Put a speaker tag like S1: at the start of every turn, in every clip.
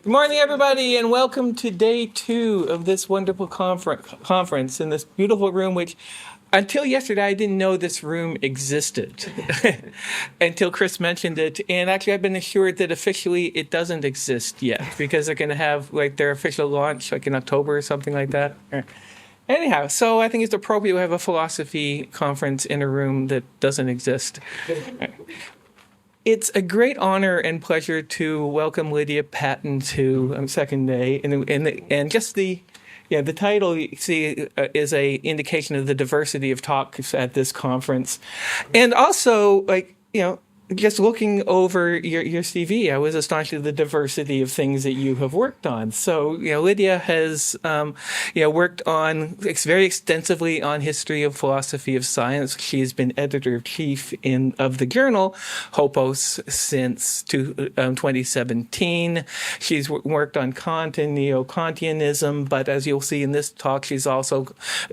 S1: Good morning, everybody, and welcome to day 2 of this wonderful conference in this beautiful room, which until yesterday, I didn't know this room existed until Chris mentioned it. And actually, I've been assured that officially it doesn't exist yet because they're going to have like their official launch like in October or something like that. Anyhow, so I think it's appropriate to have a philosophy conference in a room that doesn't exist. It's a great honor and pleasure to welcome Lydia Patton to second day, and just the title you see is a indication of the diversity of talks at this conference, and also just looking over your CV, I was astonished at the diversity of things that you have worked on. So, Lydia has, worked on very extensively on history of philosophy of science. She's been editor-in-chief of the journal Hopos since 2017. She's worked on Kant and Neo-Kantianism, but as you'll see in this talk, she's also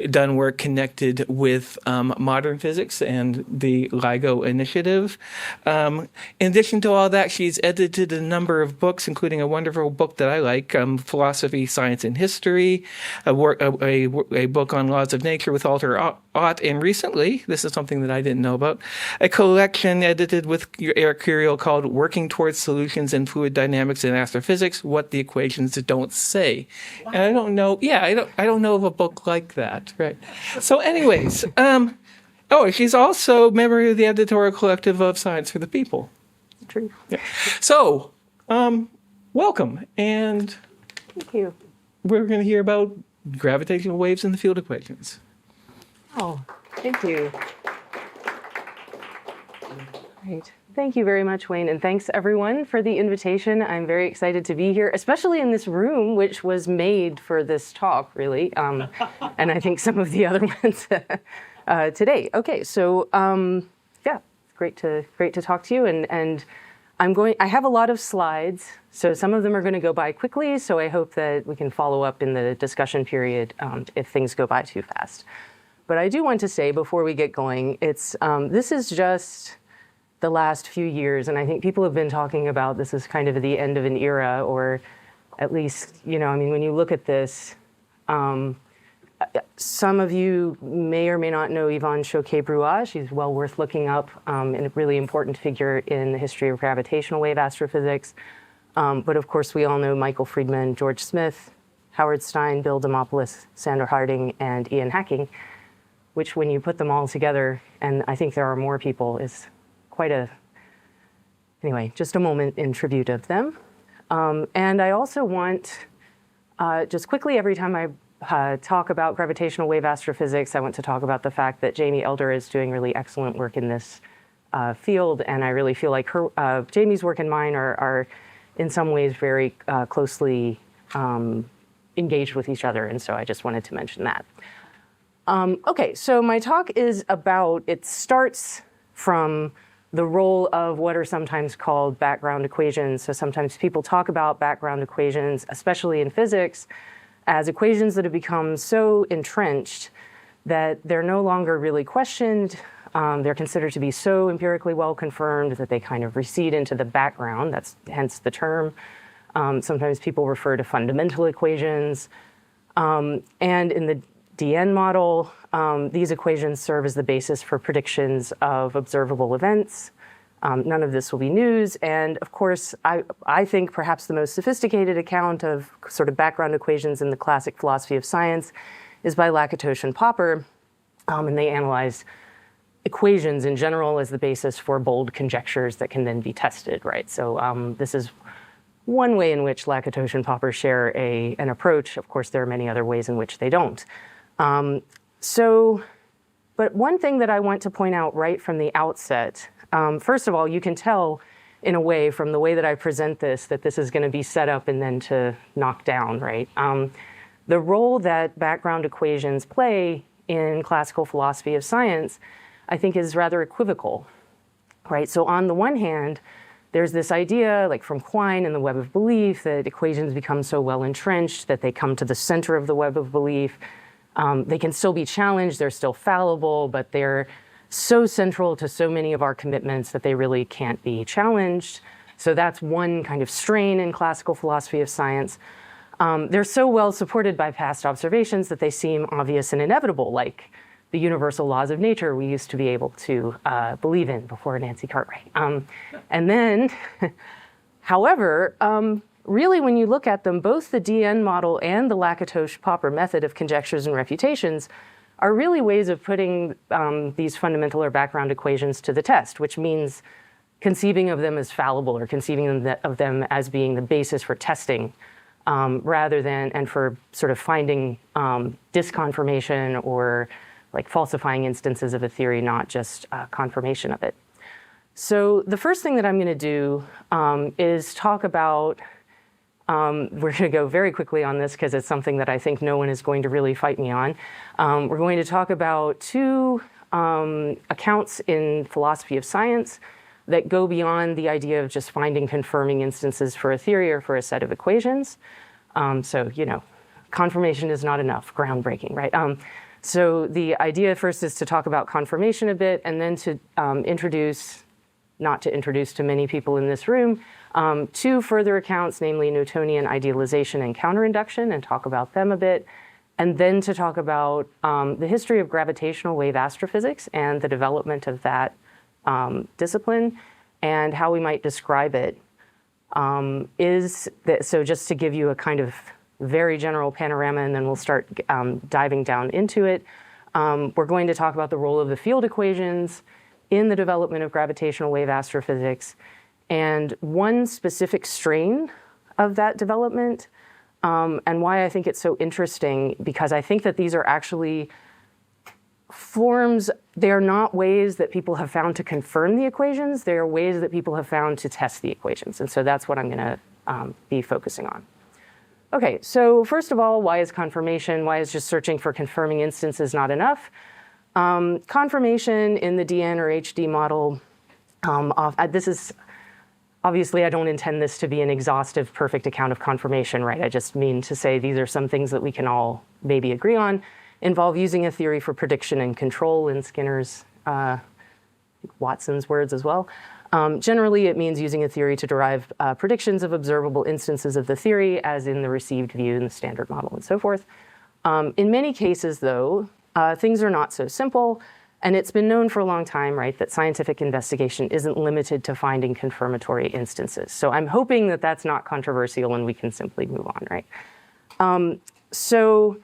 S1: done work connected with modern physics and the LIGO initiative. In addition to all that, she's edited a number of books, including a wonderful book that I like, Philosophy, Science, and History, a book on laws of nature with Walter Ott, and recently, this is something that I didn't know about, a collection edited with Eric Curiel called Working Towards Solutions in Fluid Dynamics and Astrophysics, What the Equations Don't Say. Wow. And I don't know, I don't know of a book like that, right? So anyways, she's also a member of the editorial collective of Science for the People.
S2: True.
S1: Yeah. So, welcome. And
S2: thank you.
S1: We're going to hear about gravitational waves and the field equations.
S2: Oh, thank you. Great. Thank you very much, Wayne. And thanks, everyone, for the invitation. I'm very excited to be here, especially in this room, which was made for this talk, really. And I think some of the other ones today. Okay, so great to talk to you, and I have a lot of slides, so some of them are going to go by quickly, so I hope that we can follow up in the discussion period if things go by too fast. But I do want to say before we get going, this is just the last few years, and I think people have been talking about this as kind of the end of an era, or at least, when you look at this, some of you may or may not know Yvonne Choquet-Brouat. She's well worth looking up, and a really important figure in the history of gravitational wave astrophysics. But of course, we all know Michael Friedman, George Smith, Howard Stein, Bill Dimopoulos, Sandor Harding, and Ian Hacking, which when you put them all together, and I think there are more people, is quite anyway, just a moment in tribute of them. And I also want, just quickly, every time I talk about gravitational wave astrophysics, I want to talk about the fact that Jamie Elder is doing really excellent work in this field, and I really feel like Jamie's work and mine are in some ways very closely engaged with each other, and so I just wanted to mention that. Okay, so my talk it starts from the role of what are sometimes called background equations. So sometimes people talk about background equations, especially in physics, as equations that have become so entrenched that they're no longer really questioned. They're considered to be so empirically well confirmed that they kind of recede into the background. That's hence the term. Sometimes people refer to fundamental equations. And in the DN model, these equations serve as the basis for predictions of observable events. None of this will be news. And of course, I think perhaps the most sophisticated account of sort of background equations in the classic philosophy of science is by Lakatos and Popper. And they analyze equations in general as the basis for bold conjectures that can then be tested, right? So this is one way in which Lakatos and Popper share an approach. Of course, there are many other ways in which they don't. But one thing that I want to point out right from the outset, first of all, you can tell in a way from the way that I present this that this is going to be set up and then to knock down, right? The role that background equations play in classical philosophy of science, I think, is rather equivocal, right? So on the one hand, there's this idea, like from Quine and the web of belief, that equations become so well entrenched that they come to the center of the web of belief. They can still be challenged, they're still fallible, but they're so central to so many of our commitments that they really can't be challenged. So that's one kind of strain in classical philosophy of science. They're so well supported by past observations that they seem obvious and inevitable, like the universal laws of nature we used to be able to believe in before Nancy Cartwright. And then, however, really when you look at them, both the DN model and the Lakatos-Popper method of conjectures and refutations are really ways of putting these fundamental or background equations to the test, which means conceiving of them as fallible or conceiving of them as being the basis for testing rather than, and for sort of finding disconfirmation or like falsifying instances of a theory, not just confirmation of it. So the first thing that I'm going to do is talk about, we're going to go very quickly on this because it's something that I think no one is going to really fight me on. We're going to talk about two accounts in philosophy of science that go beyond the idea of just finding confirming instances for a theory or for a set of equations. So, you know, confirmation is not enough, groundbreaking, right? So the idea first is to talk about confirmation a bit, and then to introduce, not to introduce to many people in this room, two further accounts, namely Newtonian idealization and counterinduction, and talk about them a bit. And then to talk about the history of gravitational wave astrophysics and the development of that discipline and how we might describe it. So just to give you a kind of very general panorama, and then we'll start diving down into it. We're going to talk about the role of the field equations in the development of gravitational wave astrophysics and one specific strain of that development, and why I think it's so interesting, because I think that these are actually forms, they are not ways that people have found to confirm the equations, they are ways that people have found to test the equations. And so that's what I'm going to be focusing on. Okay, so first of all, why is confirmation? Why is just searching for confirming instances not enough? Confirmation in the DN or HD model, this is, obviously I don't intend this to be an exhaustive, perfect account of confirmation, right? I just mean to say these are some things that we can all maybe agree on, involve using a theory for prediction and control in Skinner's, Watson's words as well. Generally, it means using a theory to derive predictions of observable instances of the theory, as in the received view in the standard model and so forth. In many cases, though, things are not so simple, and it's been known for a long time, right, that scientific investigation isn't limited to finding confirmatory instances. So I'm hoping that that's not controversial and we can simply move on, right? So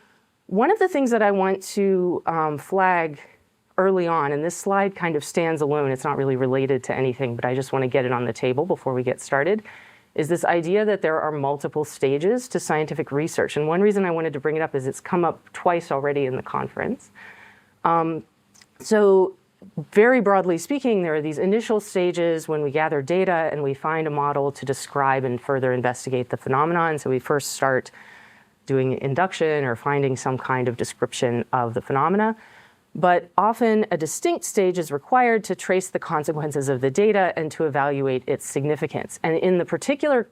S2: one of the things that I want to flag early on, and this slide kind of stands alone, it's not really related to anything, but I just want to get it on the table before we get started, is this idea that there are multiple stages to scientific research. And one reason I wanted to bring it up is it's come up twice already in the conference. So very broadly speaking, there are these initial stages when we gather data and we find a model to describe and further investigate the phenomenon. So we first start doing induction or finding some kind of description of the phenomena. But often a distinct stage is required to trace the consequences of the data and to evaluate its significance. And in the particular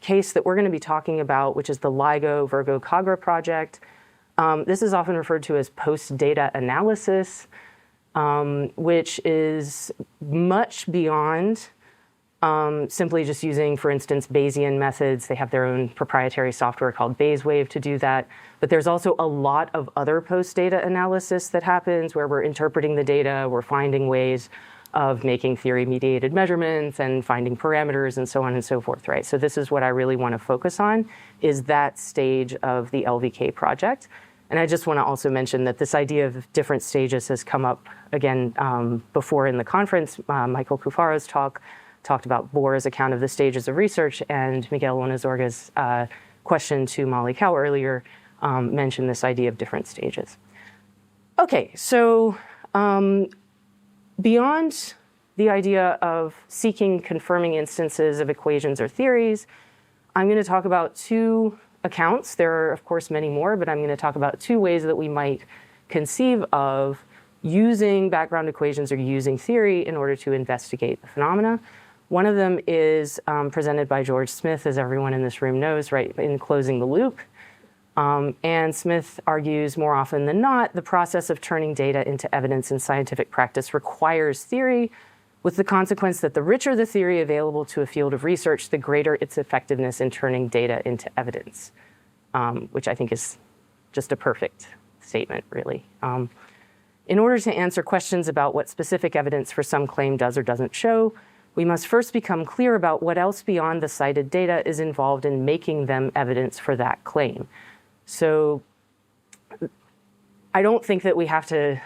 S2: case that we're going to be talking about, which is the LIGO-Virgo-Kagra project, this is often referred to as post-data analysis, which is much beyond simply just using, for instance, Bayesian methods. They have their own proprietary software called BayesWave to do that. But there's also a lot of other post-data analysis that happens where we're interpreting the data, we're finding ways of making theory-mediated measurements and finding parameters and so on and so forth, right? So this is what I really want to focus on, is that stage of the LVK project. And I just want to also mention that this idea of different stages has come up again before in the conference. Michael Kufaro's talked about Bohr's account of the stages of research, and Miguel López-Orga's question to Molly Cow earlier mentioned this idea of different stages. Okay, so beyond the idea of seeking confirming instances of equations or theories, I'm going to talk about two accounts. There are, of course, many more, but I'm going to talk about two ways that we might conceive of using background equations or using theory in order to investigate the phenomena. One of them is presented by George Smith, as everyone in this room knows, right, in Closing the Loop. And Smith argues more often than not, the process of turning data into evidence in scientific practice requires theory, with the consequence that the richer the theory available to a field of research, the greater its effectiveness in turning data into evidence, which I think is just a perfect statement, really. In order to answer questions about what specific evidence for some claim does or doesn't show, we must first become clear about what else beyond the cited data is involved in making them evidence for that claim. So I don't think that we have to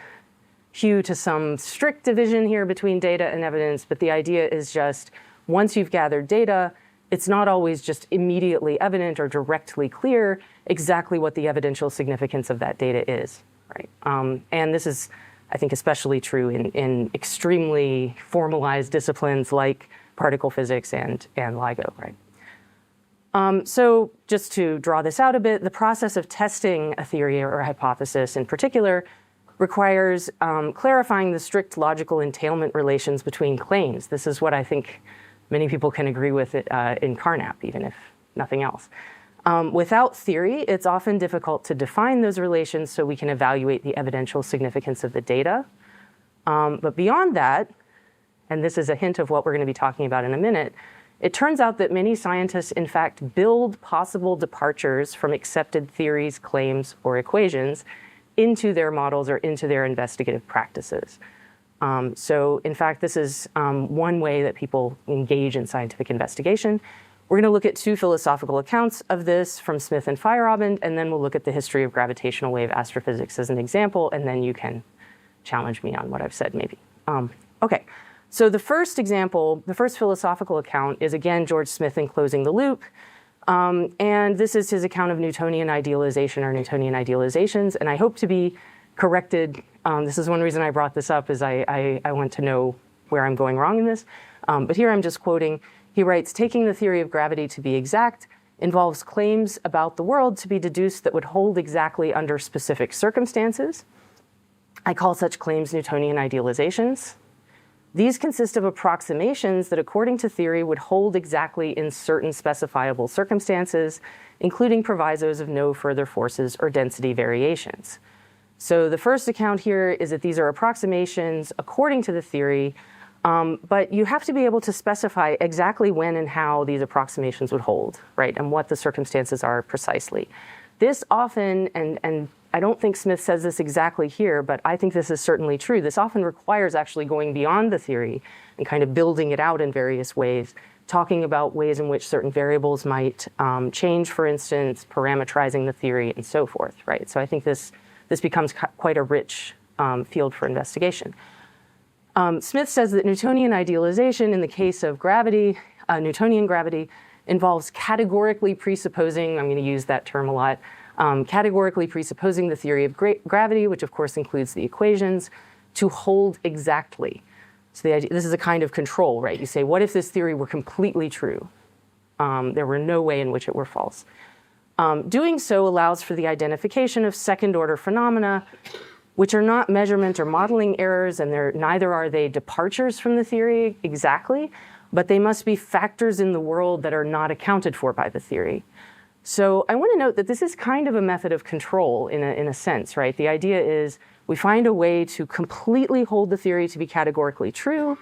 S2: hew to some strict division here between data and evidence, but the idea is just once you've gathered data, it's not always just immediately evident or directly clear exactly what the evidential significance of that data is, right? And this is, I think, especially true in extremely formalized disciplines like particle physics and LIGO, right? So just to draw this out a bit, the process of testing a theory or a hypothesis in particular requires clarifying the strict logical entailment relations between claims. This is what I think many people can agree with in Carnap, even if nothing else. Without theory, it's often difficult to define those relations so we can evaluate the evidential significance of the data. But beyond that, and this is a hint of what we're going to be talking about in a minute, it turns out that many scientists, in fact, build possible departures from accepted theories, claims, or equations into their models or into their investigative practices. So in fact, this is one way that people engage in scientific investigation. We're going to look at two philosophical accounts of this from Smith and Feyerabend, and then we'll look at the history of gravitational wave astrophysics as an example, and then you can challenge me on what I've said, maybe. Okay, so the first example, the first philosophical account is, again, George Smith in Closing the Loop. And this is his account of Newtonian idealization or Newtonian idealizations, and I hope to be corrected. This is one reason I brought this up, is I want to know where I'm going wrong in this. But here I'm just quoting. He writes, taking the theory of gravity to be exact involves claims about the world to be deduced that would hold exactly under specific circumstances. I call such claims Newtonian idealizations. These consist of approximations that, according to theory, would hold exactly in certain specifiable circumstances, including provisos of no further forces or density variations. So the first account here is that these are approximations according to the theory, but you have to be able to specify exactly when and how these approximations would hold, right, and what the circumstances are precisely. This often, and I don't think Smith says this exactly here, but I think this is certainly true. This often requires actually going beyond the theory and kind of building it out in various ways, talking about ways in which certain variables might change, for instance, parametrizing the theory and so forth, right? So I think this becomes quite a rich field for investigation. Smith says that Newtonian idealization in the case of gravity, Newtonian gravity, involves categorically presupposing, I'm going to use that term a lot, categorically presupposing the theory of gravity, which of course includes the equations, to hold exactly. So the idea, this is a kind of control, right? You say, what if this theory were completely true? There were no way in which it were false. Doing so allows for the identification of second-order phenomena, which are not measurement or modeling errors, and neither are they departures from the theory exactly, but they must be factors in the world that are not accounted for by the theory. So I want to note that this is kind of a method of control in a sense, right? The idea is we find a way to completely hold the theory to be categorically true.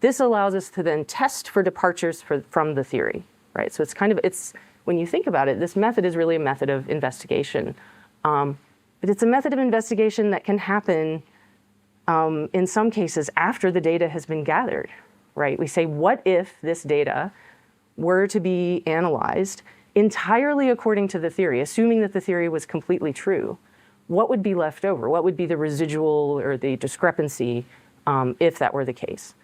S2: This allows us to then test for departures from the theory, right? So it's when you think about it, this method is really a method of investigation. But it's a method of investigation that can happen in some cases after the data has been gathered, right? We say, what if this data were to be analyzed entirely according to the theory, assuming that the theory was completely true? What would be left over? What would be the residual or the discrepancy if that were the case?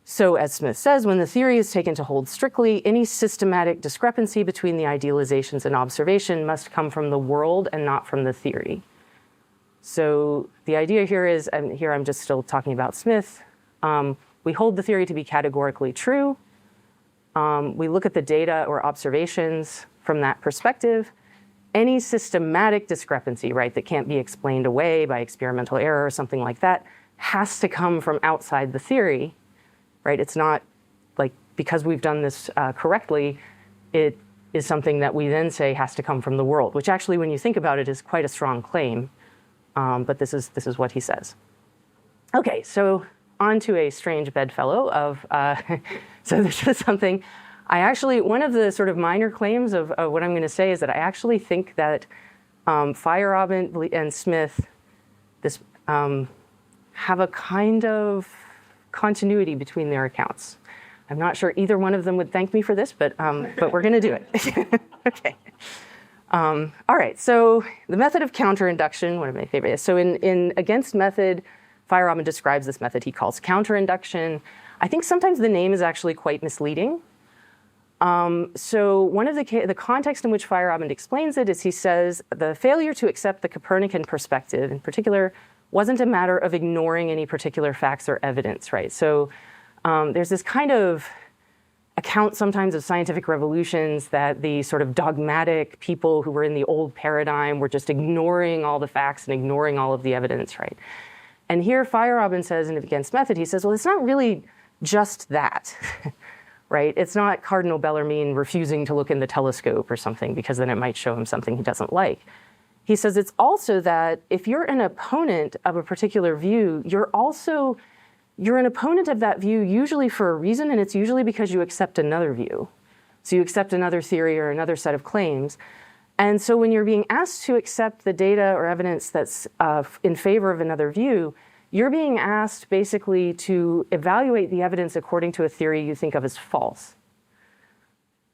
S2: So as Smith says, when the theory is taken to hold strictly, any systematic discrepancy between the idealizations and observation must come from the world and not from the theory. So the idea here is, and here I'm just still talking about Smith, we hold the theory to be categorically true. We look at the data or observations from that perspective. Any systematic discrepancy, right, that can't be explained away by experimental error or something like that has to come from outside the theory, right? It's not like because we've done this correctly, it is something that we then say has to come from the world, which actually, when you think about it, is quite a strong claim. But this is what he says. Okay, so onto a strange bedfellow of, so this is something, one of the sort of minor claims of what I'm going to say is that I actually think that Feyerabend and Smith have a kind of continuity between their accounts. I'm not sure either one of them would thank me for this, but we're going to do it. Okay. All right, so the method of counterinduction, one of my favorites. So in Against Method, Feyerabend describes this method he calls counterinduction. I think sometimes the name is actually quite misleading. So one of the context in which Feyerabend explains it is he says the failure to accept the Copernican perspective in particular wasn't a matter of ignoring any particular facts or evidence, right? So there's this kind of account sometimes of scientific revolutions that the sort of dogmatic people who were in the old paradigm were just ignoring all the facts and ignoring all of the evidence, right? And here Feyerabend says in Against Method, he says, well, it's not really just that, right? It's not Cardinal Bellarmine refusing to look in the telescope or something because then it might show him something he doesn't like. He says it's also that if you're an opponent of a particular view, you're an opponent of that view usually for a reason, and it's usually because you accept another view. So you accept another theory or another set of claims. And so when you're being asked to accept the data or evidence that's in favor of another view, you're being asked basically to evaluate the evidence according to a theory you think of as false.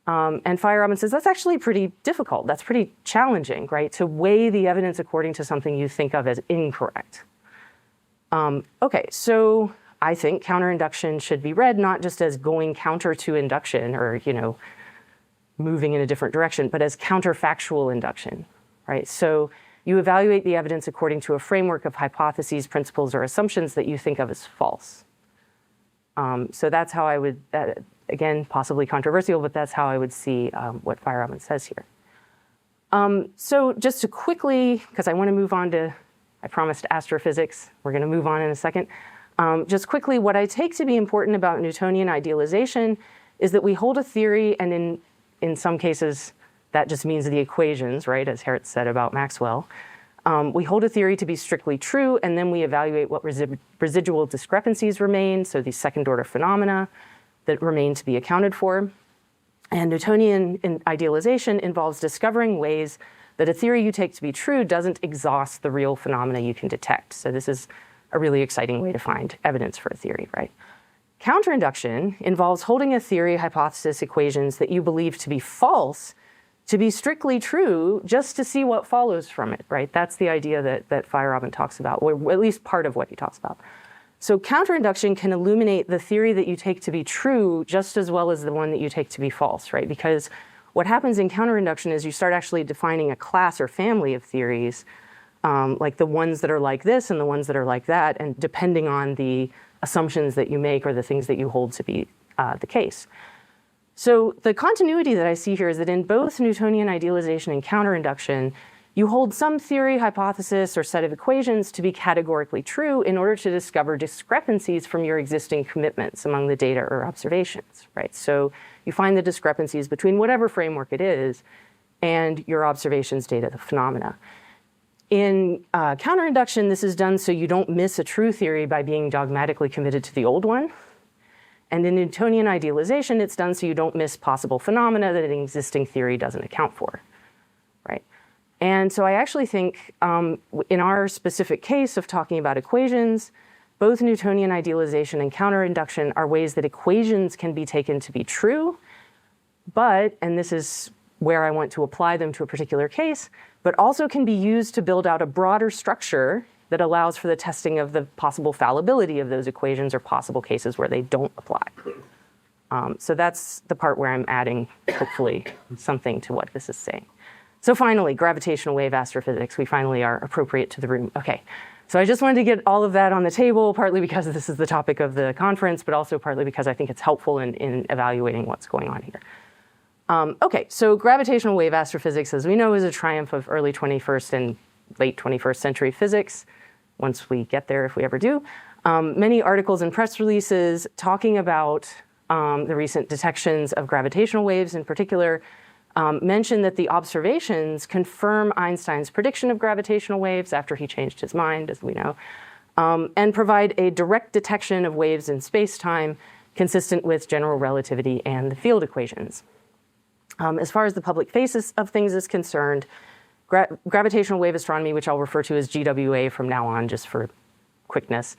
S2: And Feyerabend says that's actually pretty difficult. That's pretty challenging, right? To weigh the evidence according to something you think of as incorrect. Okay, so I think counterinduction should be read not just as going counter to induction or, moving in a different direction, but as counterfactual induction, right? So you evaluate the evidence according to a framework of hypotheses, principles, or assumptions that you think of as false. So that's how I would, again, possibly controversial, but that's how I would see what Feyerabend says here. So just to quickly, because I want to move on to, I promised astrophysics, we're going to move on in a second. Just quickly, what I take to be important about Newtonian idealization is that we hold a theory, and in some cases, that just means the equations, right, as Hertz said about Maxwell. We hold a theory to be strictly true, and then we evaluate what residual discrepancies remain, so these second-order phenomena that remain to be accounted for. And Newtonian idealization involves discovering ways that a theory you take to be true doesn't exhaust the real phenomena you can detect. So this is a really exciting way to find evidence for a theory, right? Counterinduction involves holding a theory, hypothesis, equations that you believe to be false to be strictly true just to see what follows from it, right? That's the idea that Feyerabend talks about, or at least part of what he talks about. So counterinduction can illuminate the theory that you take to be true just as well as the one that you take to be false, right? Because what happens in counterinduction is you start actually defining a class or family of theories, like the ones that are like this and the ones that are like that, and depending on the assumptions that you make or the things that you hold to be the case. So the continuity that I see here is that in both Newtonian idealization and counterinduction, you hold some theory, hypothesis, or set of equations to be categorically true in order to discover discrepancies from your existing commitments among the data or observations, right? So you find the discrepancies between whatever framework it is and your observations, data, the phenomena. In counterinduction, this is done so you don't miss a true theory by being dogmatically committed to the old one. And in Newtonian idealization, it's done so you don't miss possible phenomena that an existing theory doesn't account for, right? And so I actually think in our specific case of talking about equations, both Newtonian idealization and counterinduction are ways that equations can be taken to be true, but, and this is where I want to apply them to a particular case, but also can be used to build out a broader structure that allows for the testing of the possible fallibility of those equations or possible cases where they don't apply. So that's the part where I'm adding, hopefully, something to what this is saying. So finally, gravitational wave astrophysics, we finally are appropriate to the room. Okay, so I just wanted to get all of that on the table, partly because this is the topic of the conference, but also partly because I think it's helpful in evaluating what's going on here. Okay, so gravitational wave astrophysics, as we know, is a triumph of early 21st and late 21st century physics, once we get there, if we ever do. Many articles and press releases talking about the recent detections of gravitational waves in particular mention that the observations confirm Einstein's prediction of gravitational waves after he changed his mind, as we know. and provide a direct detection of waves in space-time consistent with general relativity and the field equations. As far as the public face of things is concerned, gravitational wave astronomy, which I'll refer to as GWA from now on just for quickness,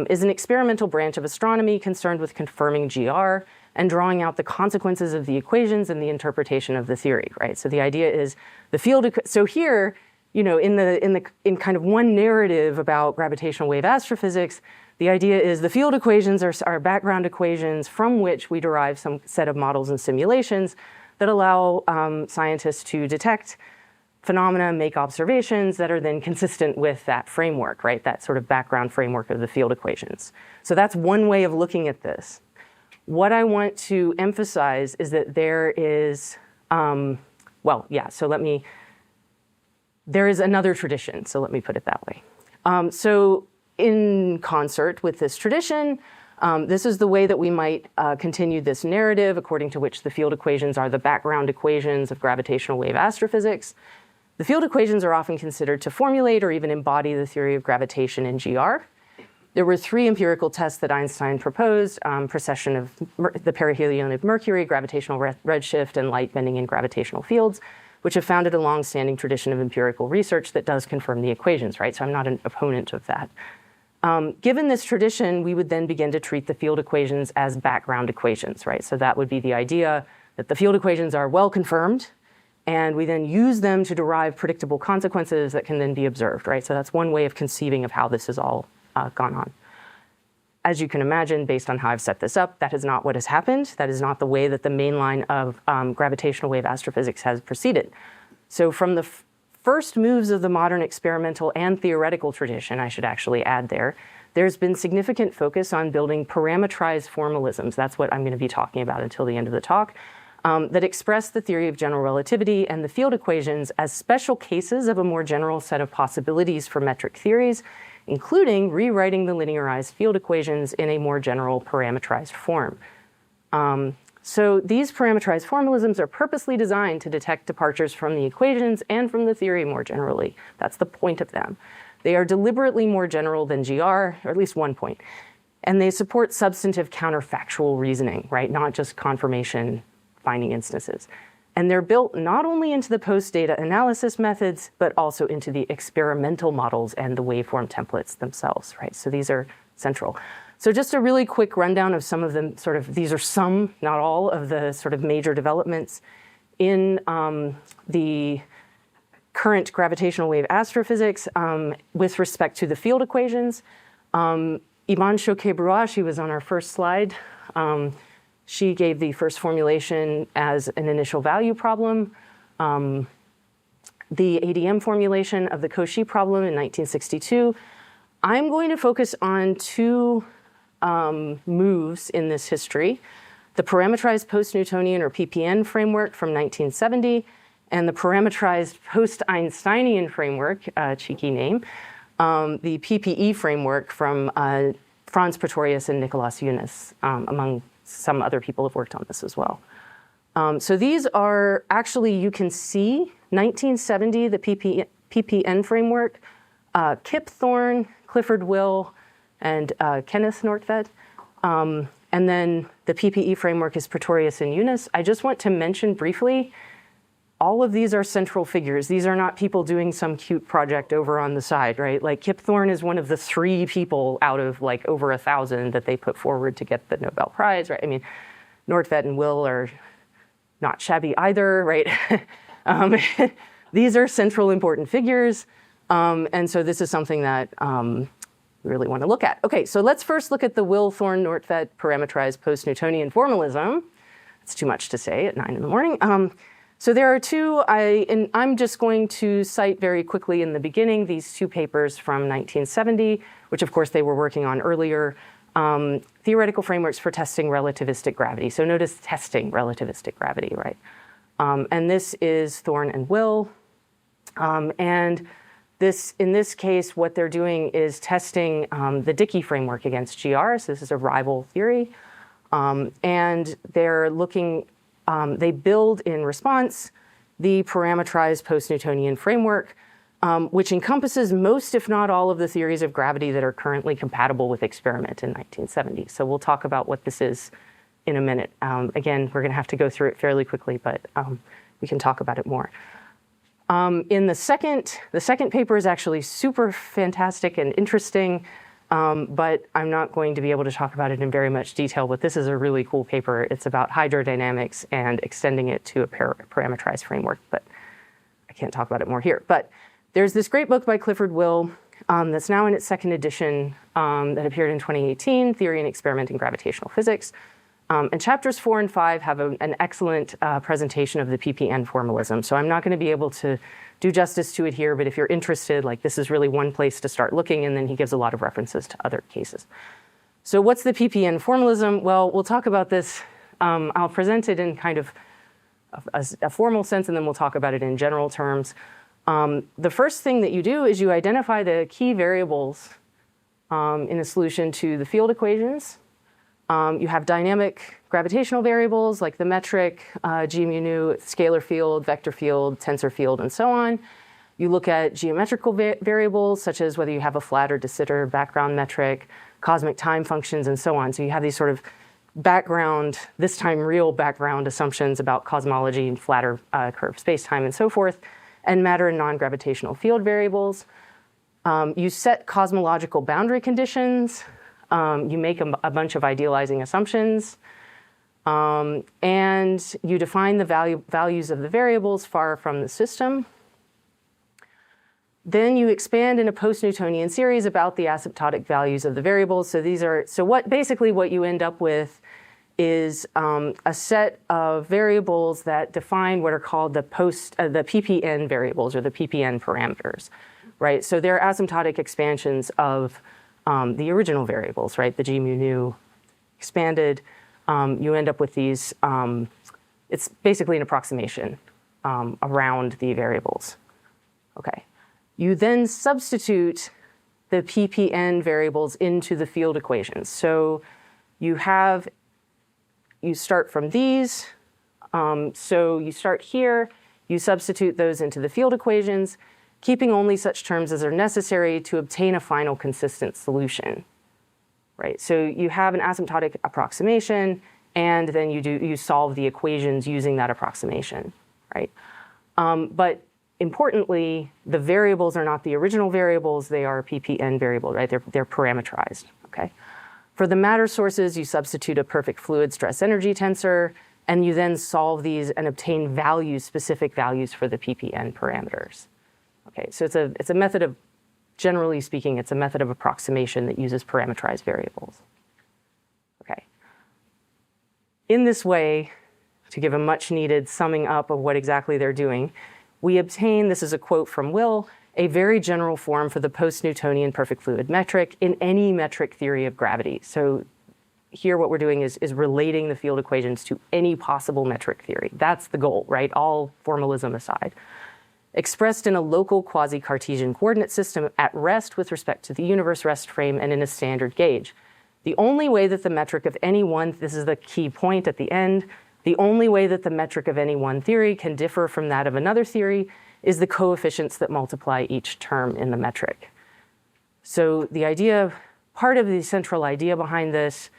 S2: is an experimental branch of astronomy concerned with confirming GR and drawing out the consequences of the equations and the interpretation of the theory, right? So the idea is the field, so here, you know, in kind of one narrative about gravitational wave astrophysics, the idea is the field equations are background equations from which we derive some set of models and simulations that allow scientists to detect phenomena, make observations that are then consistent with that framework, right? That sort of background framework of the field equations. So that's one way of looking at this. What I want to emphasize is that there is, there is another tradition, so let me put it that way. So in concert with this tradition, this is the way that we might continue this narrative according to which the field equations are the background equations of gravitational wave astrophysics. The field equations are often considered to formulate or even embody the theory of gravitation in GR. There were 3 empirical tests that Einstein proposed, precession of the perihelion of Mercury, gravitational redshift, and light bending in gravitational fields, which have founded a long-standing tradition of empirical research that does confirm the equations, right? So I'm not an opponent of that. Given this tradition, we would then begin to treat the field equations as background equations, right? So that would be the idea that the field equations are well confirmed, and we then use them to derive predictable consequences that can then be observed, right? So that's one way of conceiving of how this has all gone on. As you can imagine, based on how I've set this up, that is not what has happened. That is not the way that the main line of gravitational wave astrophysics has proceeded. So from the first moves of the modern experimental and theoretical tradition, I should actually add there's been significant focus on building parametrized formalisms. That's what I'm going to be talking about until the end of the talk, that express the theory of general relativity and the field equations as special cases of a more general set of possibilities for metric theories, including rewriting the linearized field equations in a more general parametrized form. So these parametrized formalisms are purposely designed to detect departures from the equations and from the theory more generally. That's the point of them. They are deliberately more general than GR, or at least one point. And they support substantive counterfactual reasoning, right? Not just confirmation finding instances. And they're built not only into the post-data analysis methods, but also into the experimental models and the waveform templates themselves, right? So these are central. So just a really quick rundown of some of them, these are some, not all, of the sort of major developments in the current gravitational wave astrophysics with respect to the field equations. Yvonne Choquet-Brouat, she was on our first slide. She gave the first formulation as an initial value problem. The ADM formulation of the Cauchy problem in 1962. I'm going to focus on 2 moves in this history: the parametrized post-Newtonian or PPN framework from 1970, and the parametrized post-Einsteinian framework, cheeky name, the PPE framework from Franz Pretorius and Nikolaus Eunice, among some other people have worked on this as well. So these are actually, you can see 1970, the PPN framework, Kip Thorne, Clifford Will, and Kenneth Nordtvedt. And then the PPE framework is Pretorius and Eunice. I just want to mention briefly, all of these are central figures. These are not people doing some cute project over on the side, right? Like Kip Thorne is one of the 3 people out of like over 1,000 that they put forward to get the Nobel Prize, right? I mean, Nordtvedt and Will are not shabby either, right? These are central important figures. And so this is something that we really want to look at. Okay, so let's first look at the Will Thorne Nordtvedt parametrized post-Newtonian formalism. It's too much to say at 9 in the morning. So there are 2, and I'm just going to cite very quickly in the beginning these 2 papers from 1970, which of course they were working on earlier, theoretical frameworks for testing relativistic gravity. So notice testing relativistic gravity, right? And this is Thorne and Will. And in this case, what they're doing is testing the Dickey framework against GR. So this is a rival theory. And they're looking, they build in response the parametrized post-Newtonian framework which encompasses most, if not all, of the theories of gravity that are currently compatible with experiment in 1970. So we'll talk about what this is in a minute. Again, we're going to have to go through it fairly quickly, but we can talk about it more. In the second paper is actually super fantastic and interesting, but I'm not going to be able to talk about it in very much detail, but this is a really cool paper. It's about hydrodynamics and extending it to a parameterized framework, but I can't talk about it more here. But there's this great book by Clifford Will that's now in its second edition that appeared in 2018, Theory and Experiment in Gravitational Physics. And chapters 4 and 5 have an excellent presentation of the PPN formalism. So I'm not going to be able to do justice to it here, but if you're interested, like this is really one place to start looking, and then he gives a lot of references to other cases. So what's the PPN formalism? Well, we'll talk about this. I'll present it in kind of a formal sense, and then we'll talk about it in general terms. The first thing that you do is you identify the key variables in a solution to the field equations. You have dynamic gravitational variables like the metric, g mu nu, scalar field, vector field, tensor field, and so on. You look at geometrical variables such as whether you have a flat or de Sitter background metric, cosmic time functions, and so on. So you have these sort of background, this time real background assumptions about cosmology and flatter curved spacetime and so forth, and matter and non-gravitational field variables. You set cosmological boundary conditions. You make a bunch of idealizing assumptions, and you define the values of the variables far from the system. Then you expand in a post-Newtonian series about the asymptotic values of the variables. So basically what you end up with is a set of variables that define what are called the PPN variables, or the PPN parameters, right? So they're asymptotic expansions of the original variables, right? The g mu nu expanded. You end up with these, it's basically an approximation around the variables. Okay. You then substitute the PPN variables into the field equations. So you start from these. So you start here, you substitute those into the field equations, keeping only such terms as are necessary to obtain a final consistent solution, right? So you have an asymptotic approximation, and then you solve the equations using that approximation, right? But importantly, the variables are not the original variables, they are a PPN variable, right? They're parameterized, okay? For the matter sources, you substitute a perfect fluid stress energy tensor, and you then solve these and obtain values, specific values for the PPN parameters. Okay, so it's a method of, generally speaking, it's a method of approximation that uses parameterized variables. Okay. In this way, to give a much needed summing up of what exactly they're doing, we obtain, this is a quote from Will, a very general form for the post-Newtonian perfect fluid metric in any metric theory of gravity. So here what we're doing is relating the field equations to any possible metric theory. That's the goal, right? All formalism aside. Expressed in a local quasi-Cartesian coordinate system at rest with respect to the universe rest frame and in a standard gauge. The only way that the metric of any one, this is the key point at the end, the only way that the metric of any one theory can differ from that of another theory is the coefficients that multiply each term in the metric. So the idea, part of the central idea behind this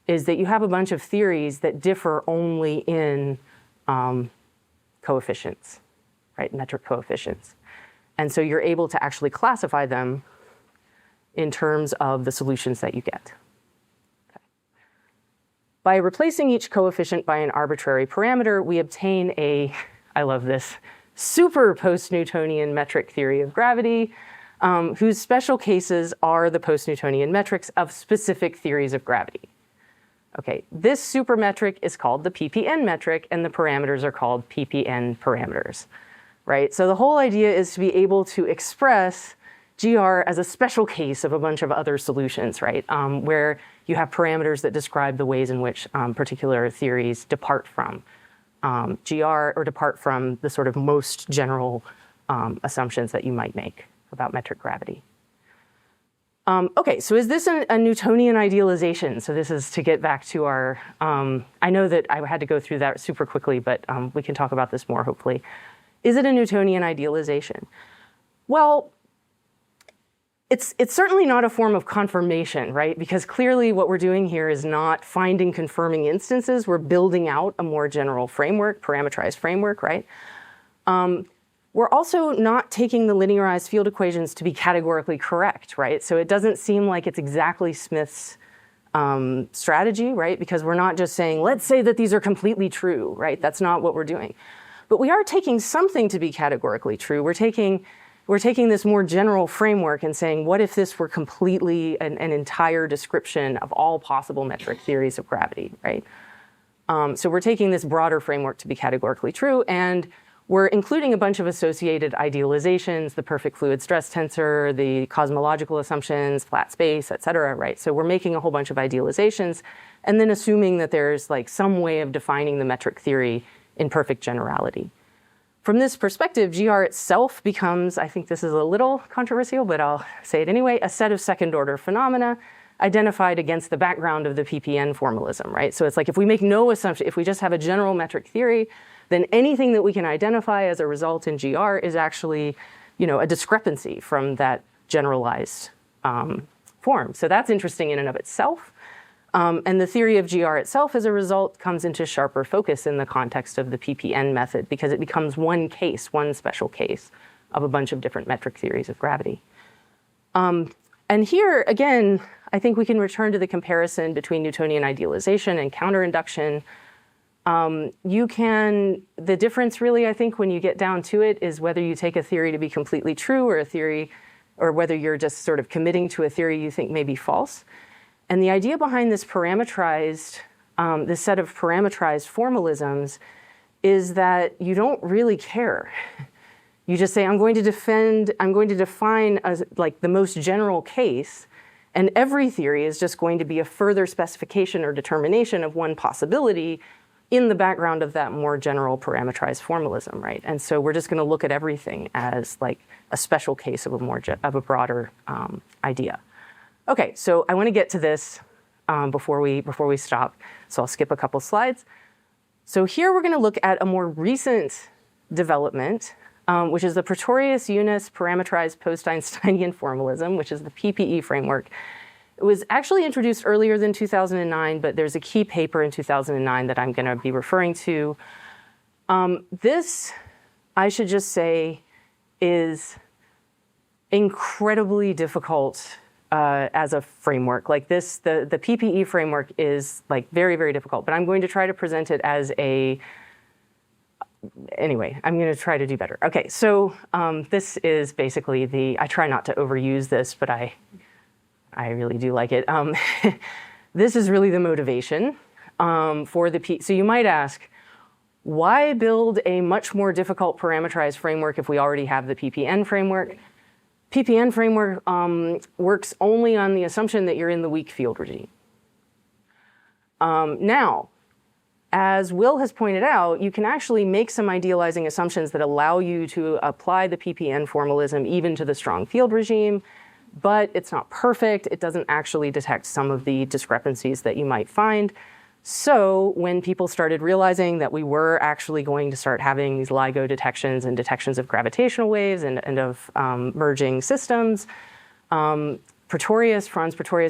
S2: is that you have a bunch of theories that differ only in coefficients, right, metric coefficients. And so you're able to actually classify them in terms of the solutions that you get. Okay. By replacing each coefficient by an arbitrary parameter, we obtain a, I love this, super post-Newtonian metric theory of gravity, whose special cases are the post-Newtonian metrics of specific theories of gravity. Okay, this supermetric is called the PPN metric, and the parameters are called PPN parameters, right? So the whole idea is to be able to express GR as a special case of a bunch of other solutions, right? Where you have parameters that describe the ways in which particular theories depart from GR or depart from the sort of most general assumptions that you might make about metric gravity. Okay, so is this a Newtonian idealization? So this is to get back to our, I know that I had to go through that super quickly, but we can talk about this more hopefully. Is it a Newtonian idealization? Well, it's certainly not a form of confirmation, right? Because clearly what we're doing here is not finding confirming instances. We're building out a more general framework, parameterized framework, right? We're also not taking the linearized field equations to be categorically correct, right? So it doesn't seem like it's exactly Smith's strategy, right? Because we're not just saying, let's say that these are completely true, right? That's not what we're doing. But we are taking something to be categorically true. We're taking this more general framework and saying, what if this were completely an entire description of all possible metric theories of gravity, right? So we're taking this broader framework to be categorically true, and we're including a bunch of associated idealizations, the perfect fluid stress tensor, the cosmological assumptions, flat space, et cetera, right? So we're making a whole bunch of idealizations and then assuming that there's like some way of defining the metric theory in perfect generality. From this perspective, GR itself becomes, I think this is a little controversial, but I'll say it anyway, a set of second-order phenomena identified against the background of the PPN formalism, right? So it's like if we make no assumption, if we just have a general metric theory, then anything that we can identify as a result in GR is actually, a discrepancy from that generalized form. So that's interesting in and of itself. And the theory of GR itself, as a result, comes into sharper focus in the context of the PPN method because it becomes one case, one special case of a bunch of different metric theories of gravity. And here, again, I think we can return to the comparison between Newtonian idealization and counterinduction. The difference really, I think, when you get down to it is whether you take a theory to be completely true or whether you're just sort of committing to a theory you think may be false. And the idea behind this this set of parameterized formalisms is that you don't really care. You just say, I'm going to define as like the most general case, and every theory is just going to be a further specification or determination of one possibility in the background of that more general parameterized formalism, right? And so we're just going to look at everything as like a special case of a broader idea. Okay, so I want to get to this before we stop, so I'll skip a couple slides. So here we're going to look at a more recent development, which is the Pretorius-Eunice parameterized post-Einsteinian formalism, which is the PPE framework. It was actually introduced earlier than 2009, but there's a key paper in 2009 that I'm going to be referring to. This, I should just say, is incredibly difficult as a framework. Like this, the PPE framework is like very, very difficult, but I'm going to try to present it as anyway, I'm going to try to do better. Okay, so this is basically I try not to overuse this, but I really do like it. This is really the motivation for so you might ask, why build a much more difficult parameterized framework if we already have the PPN framework? PPN framework works only on the assumption that you're in the weak field regime. Now, as Will has pointed out, you can actually make some idealizing assumptions that allow you to apply the PPN formalism even to the strong field regime, but it's not perfect. It doesn't actually detect some of the discrepancies that you might find. So when people started realizing that we were actually going to start having these LIGO detections and detections of gravitational waves and of merging systems, Franz Pretorius,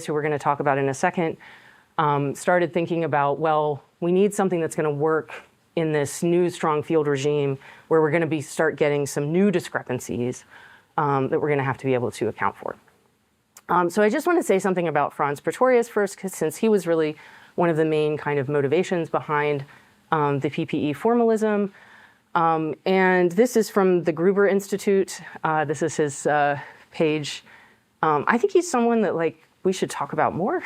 S2: who we're going to talk about in a second, started thinking about, well, we need something that's going to work in this new strong field regime where we're going to start getting some new discrepancies that we're going to have to be able to account for. So I just want to say something about Franz Pretorius first, since he was really one of the main kind of motivations behind the PPE formalism. And this is from the Gruber Institute. This is his page. I think he's someone that we should talk about more.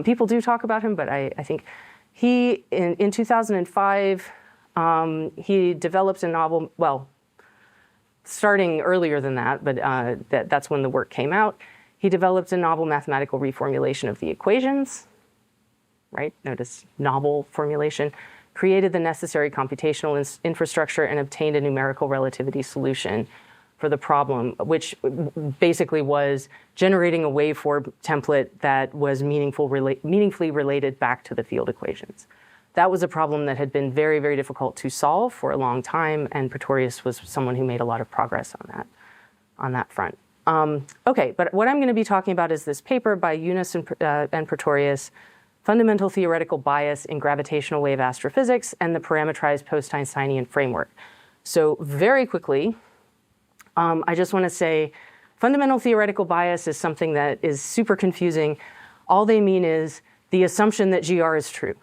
S2: People do talk about him, but I think he, in 2005, he developed a novel, well, starting earlier than that, but that's when the work came out. He developed a novel mathematical reformulation of the equations, right? Notice novel formulation, created the necessary computational infrastructure, and obtained a numerical relativity solution for the problem, which basically was generating a waveform template that was meaningfully related back to the field equations. That was a problem that had been very, very difficult to solve for a long time, and Pretorius was someone who made a lot of progress on that. on that front. Okay, but what I'm going to be talking about is this paper by Eunice and Pretorius, Fundamental Theoretical Bias in Gravitational Wave Astrophysics and the Parametrized Post-Einsteinian Framework. So very quickly, I just want to say fundamental theoretical bias is something that is super confusing. All they mean is the assumption that GR is true.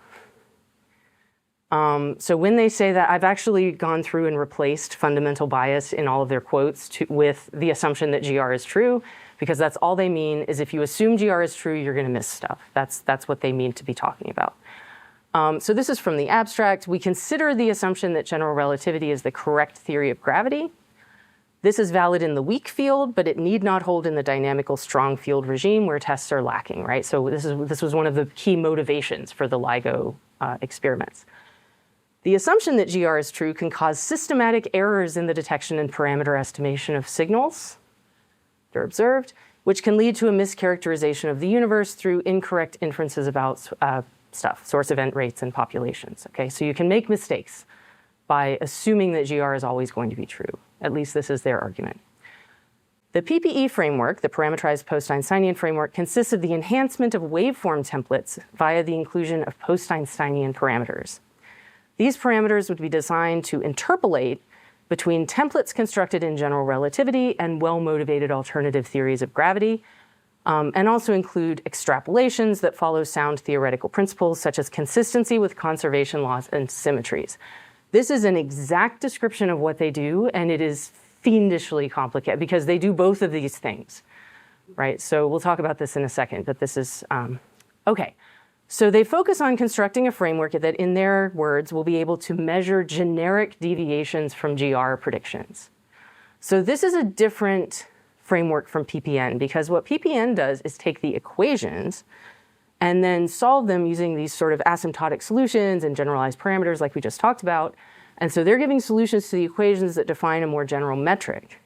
S2: So when they say that, I've actually gone through and replaced fundamental bias in all of their quotes with the assumption that GR is true, because that's all they mean is if you assume GR is true, you're going to miss stuff. That's what they mean to be talking about. So this is from the abstract. We consider the assumption that general relativity is the correct theory of gravity. This is valid in the weak field, but it need not hold in the dynamical strong field regime where tests are lacking, right? So this was one of the key motivations for the LIGO experiments. The assumption that GR is true can cause systematic errors in the detection and parameter estimation of signals that are observed, which can lead to a mischaracterization of the universe through incorrect inferences about stuff, source event rates and populations. Okay, so you can make mistakes by assuming that GR is always going to be true. At least this is their argument. The PPE framework, the parameterized post-Einsteinian framework, consists of the enhancement of waveform templates via the inclusion of post-Einsteinian parameters. These parameters would be designed to interpolate between templates constructed in general relativity and well-motivated alternative theories of gravity, and also include extrapolations that follow sound theoretical principles such as consistency with conservation laws and symmetries. This is an exact description of what they do, and it is fiendishly complicated because they do both of these things, right? So we'll talk about this in a second, but this is, okay. So they focus on constructing a framework that, in their words, will be able to measure generic deviations from GR predictions. So this is a different framework from PPN, because what PPN does is take the equations and then solve them using these sort of asymptotic solutions and generalized parameters like we just talked about. And so they're giving solutions to the equations that define a more general metric.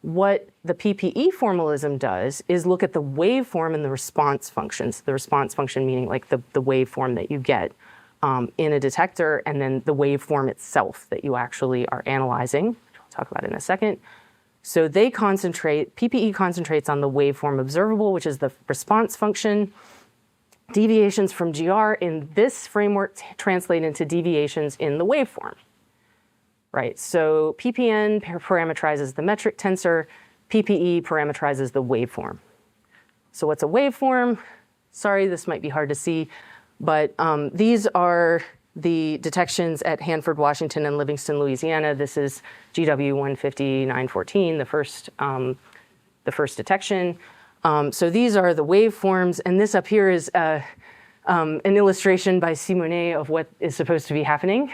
S2: What the PPE formalism does is look at the waveform and the response functions. The response function meaning like the waveform that you get in a detector, and then the waveform itself that you actually are analyzing, which I'll talk about in a second. So they concentrate, PPE concentrates on the waveform observable, which is the response function. Deviations from GR in this framework translate into deviations in the waveform, right? So PPN parameterizes the metric tensor, PPE parameterizes the waveform. So what's a waveform? Sorry, this might be hard to see, but these are the detections at Hanford, Washington, and Livingston, Louisiana. This is GW 15914, the first detection. So these are the waveforms, and this up here is an illustration by Simonet of what is supposed to be happening.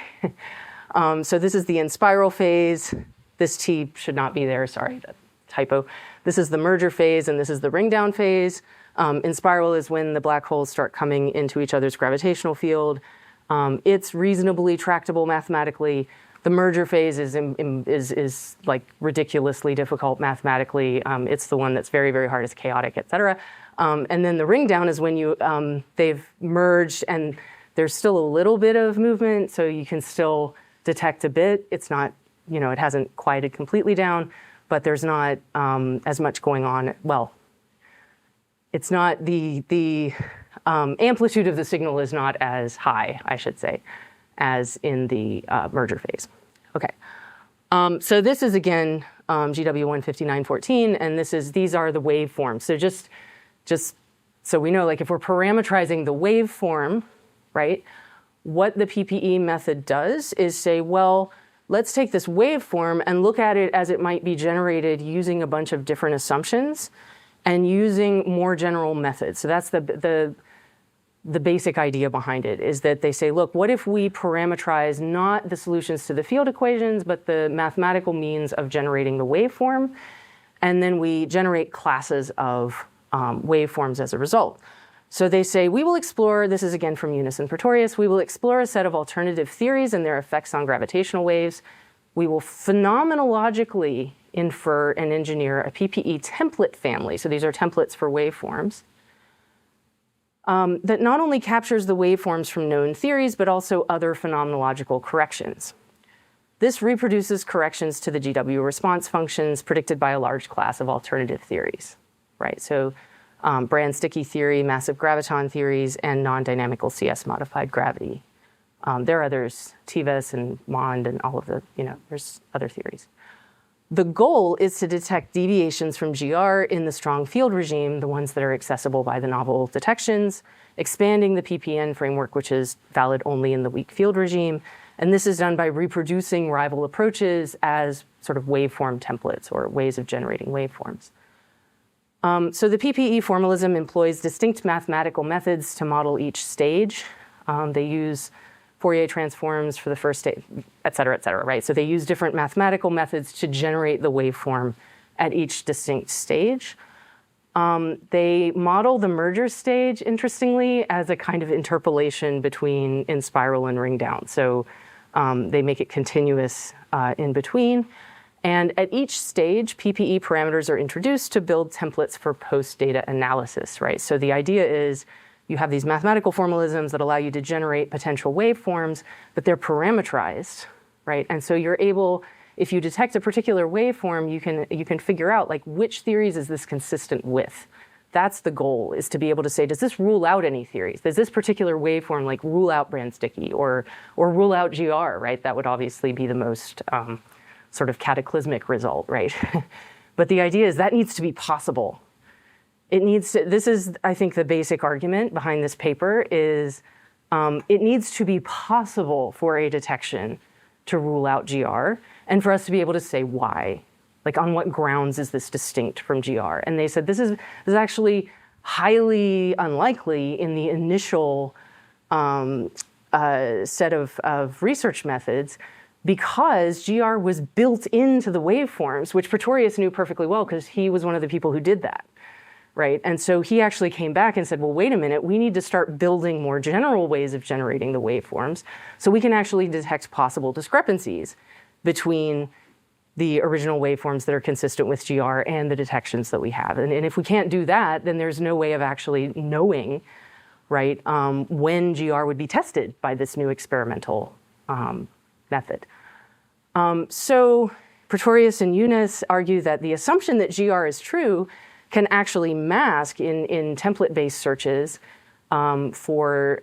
S2: So this is the in spiral phase. This T should not be there, sorry, that typo. This is the merger phase, and this is the ring down phase. In spiral is when the black holes start coming into each other's gravitational field. It's reasonably tractable mathematically. The merger phase is like ridiculously difficult mathematically. It's the one that's very, very hard, it's chaotic, et cetera. And then the ring down is when they've merged and there's still a little bit of movement, so you can still detect a bit. It's not, it hasn't quieted completely down, but there's not as much going on. Well, it's not the amplitude of the signal is not as high, I should say, as in the merger phase. Okay, so this is again GW 15914, and these are the waveforms. So just so we know, like if we're parameterizing the waveform, right, what the PPE method does is say, well, let's take this waveform and look at it as it might be generated using a bunch of different assumptions and using more general methods. So that's the basic idea behind it, is that they say, look, what if we parameterize not the solutions to the field equations, but the mathematical means of generating the waveform, and then we generate classes of waveforms as a result. So they say, we will explore, this is again from Eunice and Pretorius, we will explore a set of alternative theories and their effects on gravitational waves. We will phenomenologically infer and engineer a PPE template family. So these are templates for waveforms. That not only captures the waveforms from known theories, but also other phenomenological corrections. This reproduces corrections to the GW response functions predicted by a large class of alternative theories, right? So Brand-Sticky theory, massive graviton theories, and non-dynamical CS modified gravity. There are others, TVES and MOND and all of the, there's other theories. The goal is to detect deviations from GR in the strong field regime, the ones that are accessible by the novel detections, expanding the PPN framework, which is valid only in the weak field regime. And this is done by reproducing rival approaches as sort of waveform templates or ways of generating waveforms. So the PPE formalism employs distinct mathematical methods to model each stage. They use Fourier transforms for the first stage, et cetera, right? So they use different mathematical methods to generate the waveform at each distinct stage. They model the merger stage, interestingly, as a kind of interpolation between in spiral and ring down. So they make it continuous in between. And at each stage, PPE parameters are introduced to build templates for post-data analysis, right? So the idea is you have these mathematical formalisms that allow you to generate potential waveforms, but they're parametrized, right? And so you're able, if you detect a particular waveform, you can figure out like which theories is this consistent with. That's the goal, is to be able to say, does this rule out any theories? Does this particular waveform like rule out Brand-Sticky or rule out GR, right? That would obviously be the most sort of cataclysmic result, right? But the idea is that needs to be possible. It needs to, this is, I think, the basic argument behind this paper is it needs to be possible for a detection to rule out GR and for us to be able to say why. Like on what grounds is this distinct from GR? And they said this is actually highly unlikely in the initial set of research methods because GR was built into the waveforms, which Pretorius knew perfectly well because he was one of the people who did that, right? And so he actually came back and said, well, wait a minute, we need to start building more general ways of generating the waveforms so we can actually detect possible discrepancies between the original waveforms that are consistent with GR and the detections that we have. And if we can't do that, then there's no way of actually knowing, right, when GR would be tested by this new experimental method. So Pretorius and Eunice argue that the assumption that GR is true can actually mask in template-based searches for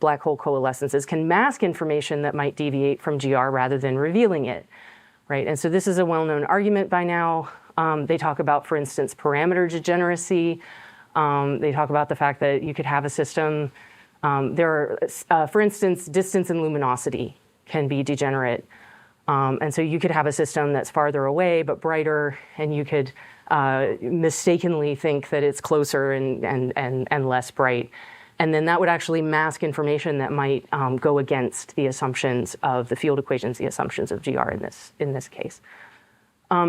S2: black hole coalescences, can mask information that might deviate from GR rather than revealing it, right? And so this is a well-known argument by now. They talk about, for instance, parameter degeneracy. They talk about the fact that you could have a system, there are, for instance, distance and luminosity can be degenerate. And so you could have a system that's farther away but brighter, and you could mistakenly think that it's closer and less bright. And then that would actually mask information that might go against the assumptions of the field equations, the assumptions of GR in this case.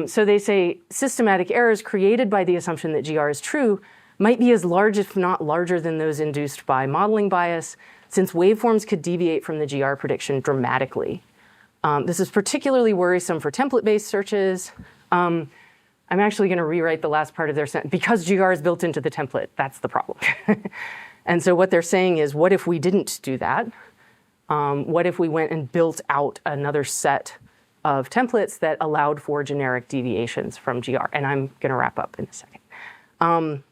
S2: So they say systematic errors created by the assumption that GR is true might be as large, if not larger, than those induced by modeling bias, since waveforms could deviate from the GR prediction dramatically. This is particularly worrisome for template-based searches. I'm actually going to rewrite the last part of their sentence. Because GR is built into the template, that's the problem. And so what they're saying is, what if we didn't do that? What if we went and built out another set of templates that allowed for generic deviations from GR? And I'm going to wrap up in a second.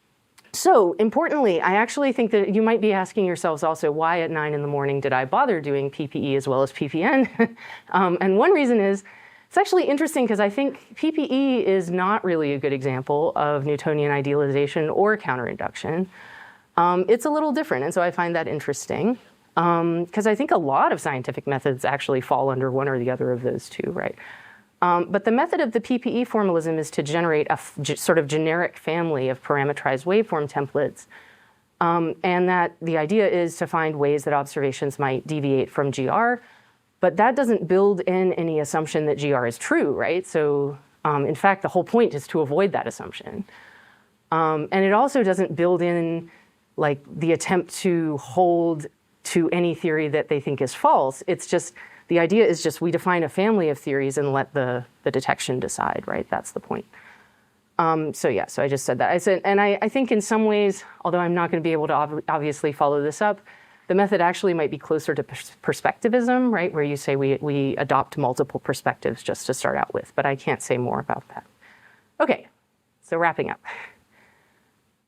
S2: So importantly, I actually think that you might be asking yourselves also, why at 9 in the morning did I bother doing PPE as well as PPN? And one reason is, it's actually interesting because I think PPE is not really a good example of Newtonian idealization or counterinduction. It's a little different, and so I find that interesting because I think a lot of scientific methods actually fall under one or the other of those two, right? But the method of the PPE formalism is to generate a sort of generic family of parametrized waveform templates, and that the idea is to find ways that observations might deviate from GR, but that doesn't build in any assumption that GR is true, right? So in fact, the whole point is to avoid that assumption. And it also doesn't build in like the attempt to hold to any theory that they think is false. It's just, the idea is just we define a family of theories and let the detection decide, right? That's the point. So yeah, so I just said that. I said, and I think in some ways, although I'm not going to be able to obviously follow this up, The method actually might be closer to perspectivism, right, where you say we adopt multiple perspectives just to start out with, but I can't say more about that. Okay, so wrapping up.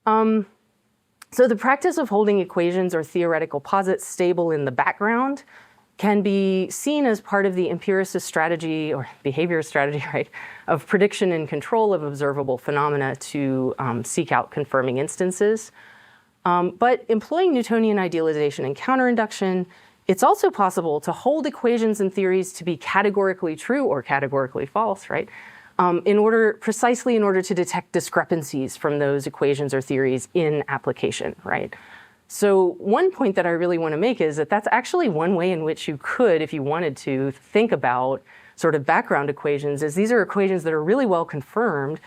S2: So the practice of holding equations or theoretical posits stable in the background can be seen as part of the empiricist strategy or behaviorist strategy, right, of prediction and control of observable phenomena to seek out confirming instances. But employing Newtonian idealization and counterinduction, it's also possible to hold equations and theories to be categorically true or categorically false, right? Precisely in order to detect discrepancies from those equations or theories in application, right? So one point that I really want to make is that that's actually one way in which you could, if you wanted to, think about sort of background equations, is these are equations that are really well confirmed.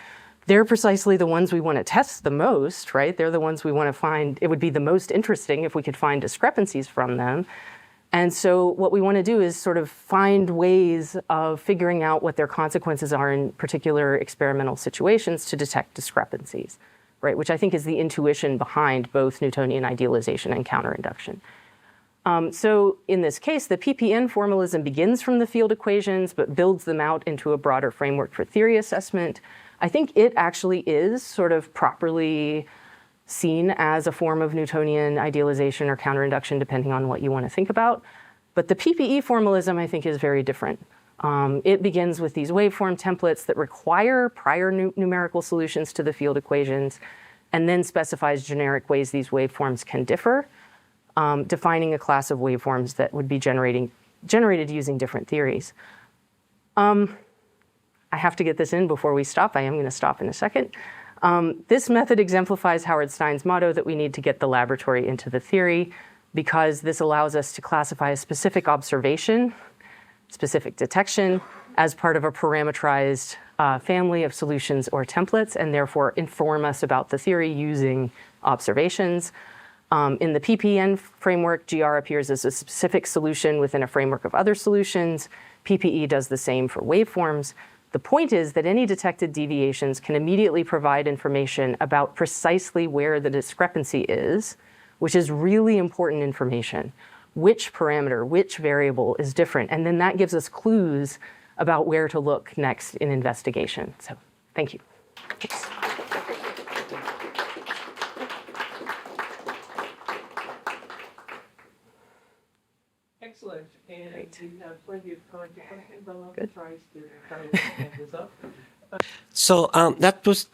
S2: They're precisely the ones we want to test the most, right? They're the ones we want to find, it would be the most interesting if we could find discrepancies from them. And so what we want to do is sort of find ways of figuring out what their consequences are in particular experimental situations to detect discrepancies, right? Which I think is the intuition behind both Newtonian idealization and counterinduction. So in this case, the PPN formalism begins from the field equations, but builds them out into a broader framework for theory assessment. I think it actually is sort of properly seen as a form of Newtonian idealization or counterinduction, depending on what you want to think about. But the PPE formalism, I think, is very different. It begins with these waveform templates that require prior numerical solutions to the field equations, and then specifies generic ways these waveforms can differ, defining a class of waveforms that would be generated using different theories. I have to get this in before we stop. I am going to stop in a second. This method exemplifies Howard Stein's motto that we need to get the laboratory into the theory, because this allows us to classify a specific observation, specific detection, as part of a parameterized family of solutions or templates, and therefore inform us about the theory using observations. In the PPN framework, GR appears as a specific solution within a framework of other solutions. PPE does the same for waveforms. The point is that any detected deviations can immediately provide information about precisely where the discrepancy is, which is really important information. Which parameter, which variable is different, and then that gives us clues about where to look next in investigation. So, thank you. Thanks.
S1: Excellent. And
S2: Great.
S1: we have plenty of time to questions. I'll
S2: Good.
S1: try to kind of hand this up.
S3: So that was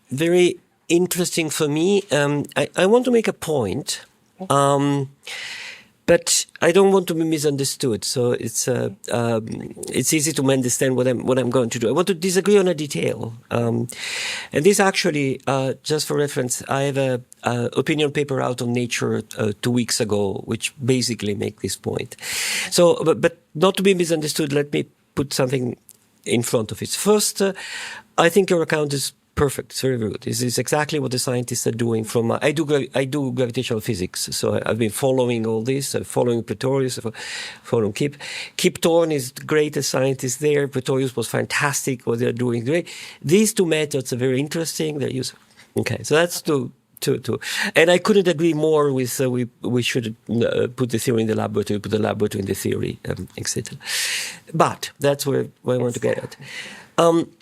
S3: very interesting for me. I want to make a point, but I don't want to be misunderstood. So it's easy to understand what I'm going to do. I want to disagree on a detail, and this actually, just for reference, I have a opinion paper out on Nature 2 weeks ago, which basically make this point. So, but not to be misunderstood, let me put something in front of it. First, I think your account is perfect. It's very good. This is exactly what the scientists are doing. I do gravitational physics, so I've been following all this, following Pretorius, following Kip. Kip Thorne is the greatest scientist there. Pretorius was fantastic. What they're doing, great. These two methods are very interesting. They're useful. Okay, so that's two. And I couldn't agree more with we should put the theory in the laboratory, put the laboratory in the theory, etc. But that's where I want to get at.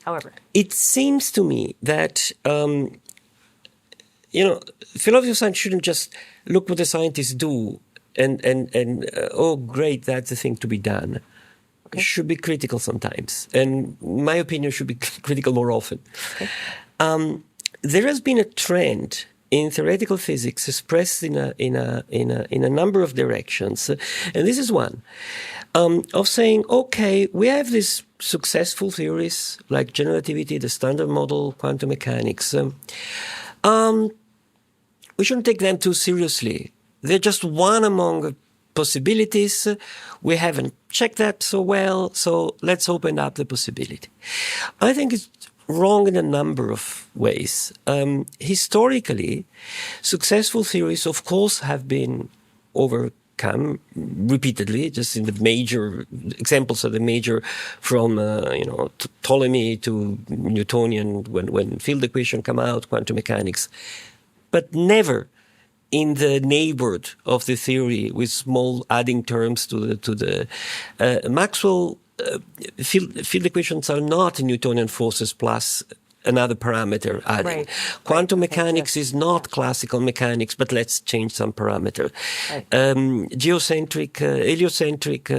S2: However,
S3: it seems to me that philosophy of science shouldn't just look what the scientists do and oh great, that's the thing to be done. Okay. It should be critical sometimes, and my opinion should be critical more often. Okay. There has been a trend in theoretical physics expressed in a number of directions, and this is one of saying, okay, we have these successful theories like general relativity, the standard model, quantum mechanics. We shouldn't take them too seriously. They're just one among possibilities. We haven't checked that so well, so let's open up the possibility. I think it's wrong in a number of ways. Historically, successful theories, of course, have been overcome repeatedly. Just in the major examples of the major, from Ptolemy to Newtonian, when field equation come out, quantum mechanics, but never in the neighborhood of the theory with small adding terms to the Maxwell field equations are not Newtonian forces plus another parameter adding.
S2: Right.
S3: Quantum
S2: Right.
S3: mechanics is not classical mechanics, but let's change some parameter.
S2: Right.
S3: Geocentric, heliocentric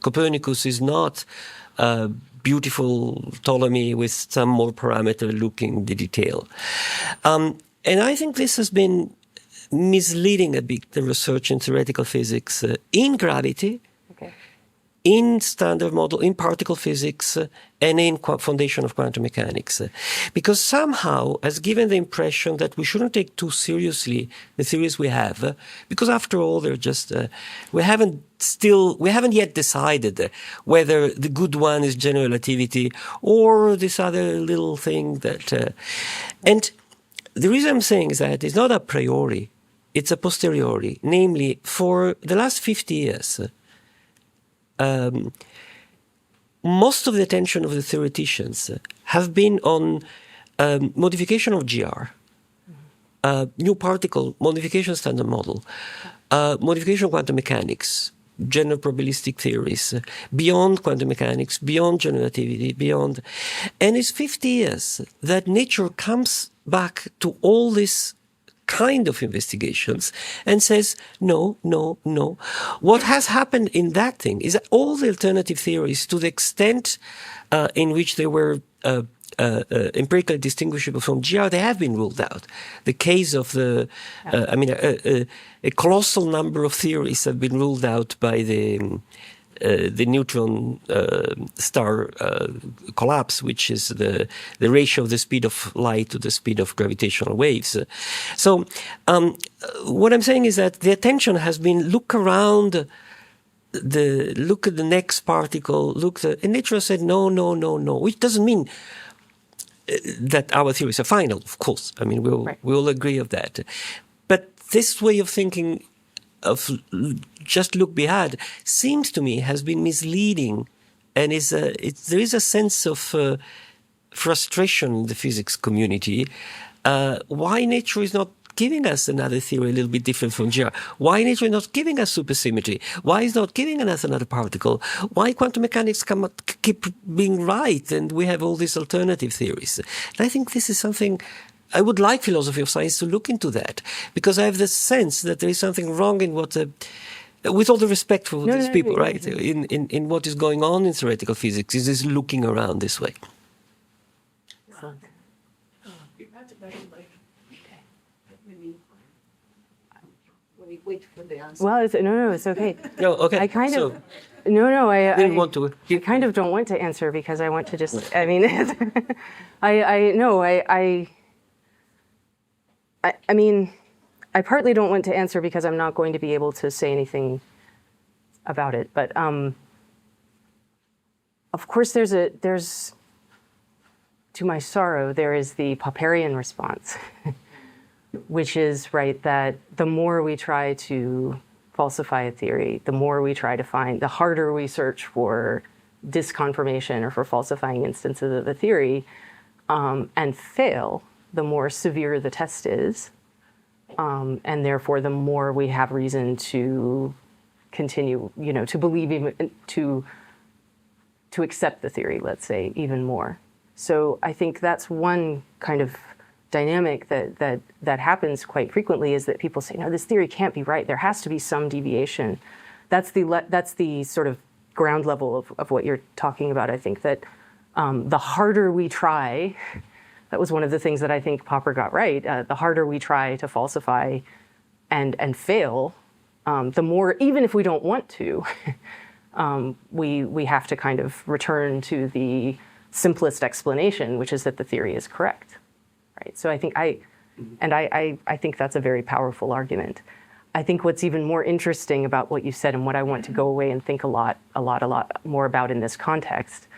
S3: Copernicus is not beautiful Ptolemy with some more parameter looking the detail. And I think this has been misleading a bit the research in theoretical physics in gravity,
S2: Okay.
S3: in standard model, in particle physics, and in foundation of quantum mechanics. Because somehow has given the impression that we shouldn't take too seriously the theories we have, because after all, they're just, we haven't yet decided whether the good one is general relativity or this other little thing that, and the reason I'm saying is that it's not a priori, it's a posteriori. Namely, for the last 50 years, most of the attention of the theoreticians have been on modification of GR, new particle, modification standard model, modification of quantum mechanics, general probabilistic theories, beyond quantum mechanics, beyond general relativity, beyond. And it's 50 years that nature comes back to all this kind of investigations and says, no, no, no. What has happened in that thing is that all the alternative theories, to the extent in which they were empirically distinguishable from GR, they have been ruled out. The case of the, a colossal number of theories have been ruled out by the neutron star collapse, which is the ratio of the speed of light to the speed of gravitational waves. So what I'm saying is that the attention has been look at the next particle, and nature said no, no, no, no, which doesn't mean that our theories are final, of course. I mean, we'll agree of that. But this way of thinking of just look behind seems to me has been misleading, and there is a sense of frustration in the physics community. Why nature is not giving us another theory a little bit different from GR? Why nature is not giving us supersymmetry? Why is not giving us another particle? Why quantum mechanics keep being right and we have all these alternative theories? And I think this is something I would like philosophy of science to look into that, because I have the sense that there is something wrong in what, with all the respect for these people, right? In what is going on in theoretical physics, is this looking around this way.
S4: Wait for the answer.
S2: Well, it's okay.
S3: No, okay.
S2: I kind
S3: so,
S2: of, I
S3: didn't want to.
S2: I kind of don't want to answer because I want to just, I mean, I mean, I partly don't want to answer because I'm not going to be able to say anything about it. But of course, there's, to my sorrow, there is the Popperian response, which is, right, that the more we try to falsify a theory, the more we try to find, the harder we search for disconfirmation or for falsifying instances of a theory, and fail, the more severe the test is, and therefore the more we have reason to continue, to believe, even to accept the theory, let's say, even more. So I think that's one kind of dynamic that happens quite frequently, is that people say, no, this theory can't be right. There has to be some deviation. That's the sort of ground level of what you're talking about. I think that the harder we try, that was one of the things that I think Popper got right. The harder we try to falsify and fail, the more, even if we don't want to, we have to kind of return to the simplest explanation, which is that the theory is correct. Right. So I think I think that's a very powerful argument. I think what's even more interesting about what you said, and what I want to go away and think a lot more about in this context,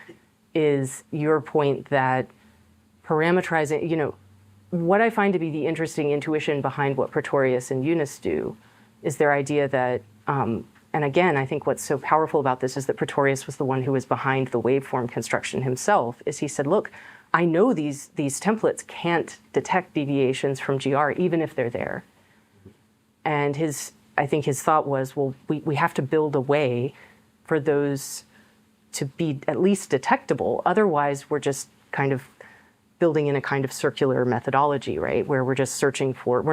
S2: is your point that parameterizing, what I find to be the interesting intuition behind what Pretorius and Eunice do is their idea that, and again, I think what's so powerful about this is that Pretorius was the one who was behind the waveform construction himself, is he said, look, I know these templates can't detect deviations from GR, even if they're there. And I think his thought was, well, we have to build a way for those to be at least detectable. Otherwise, we're just kind of building in a kind of circular methodology, right? Where we're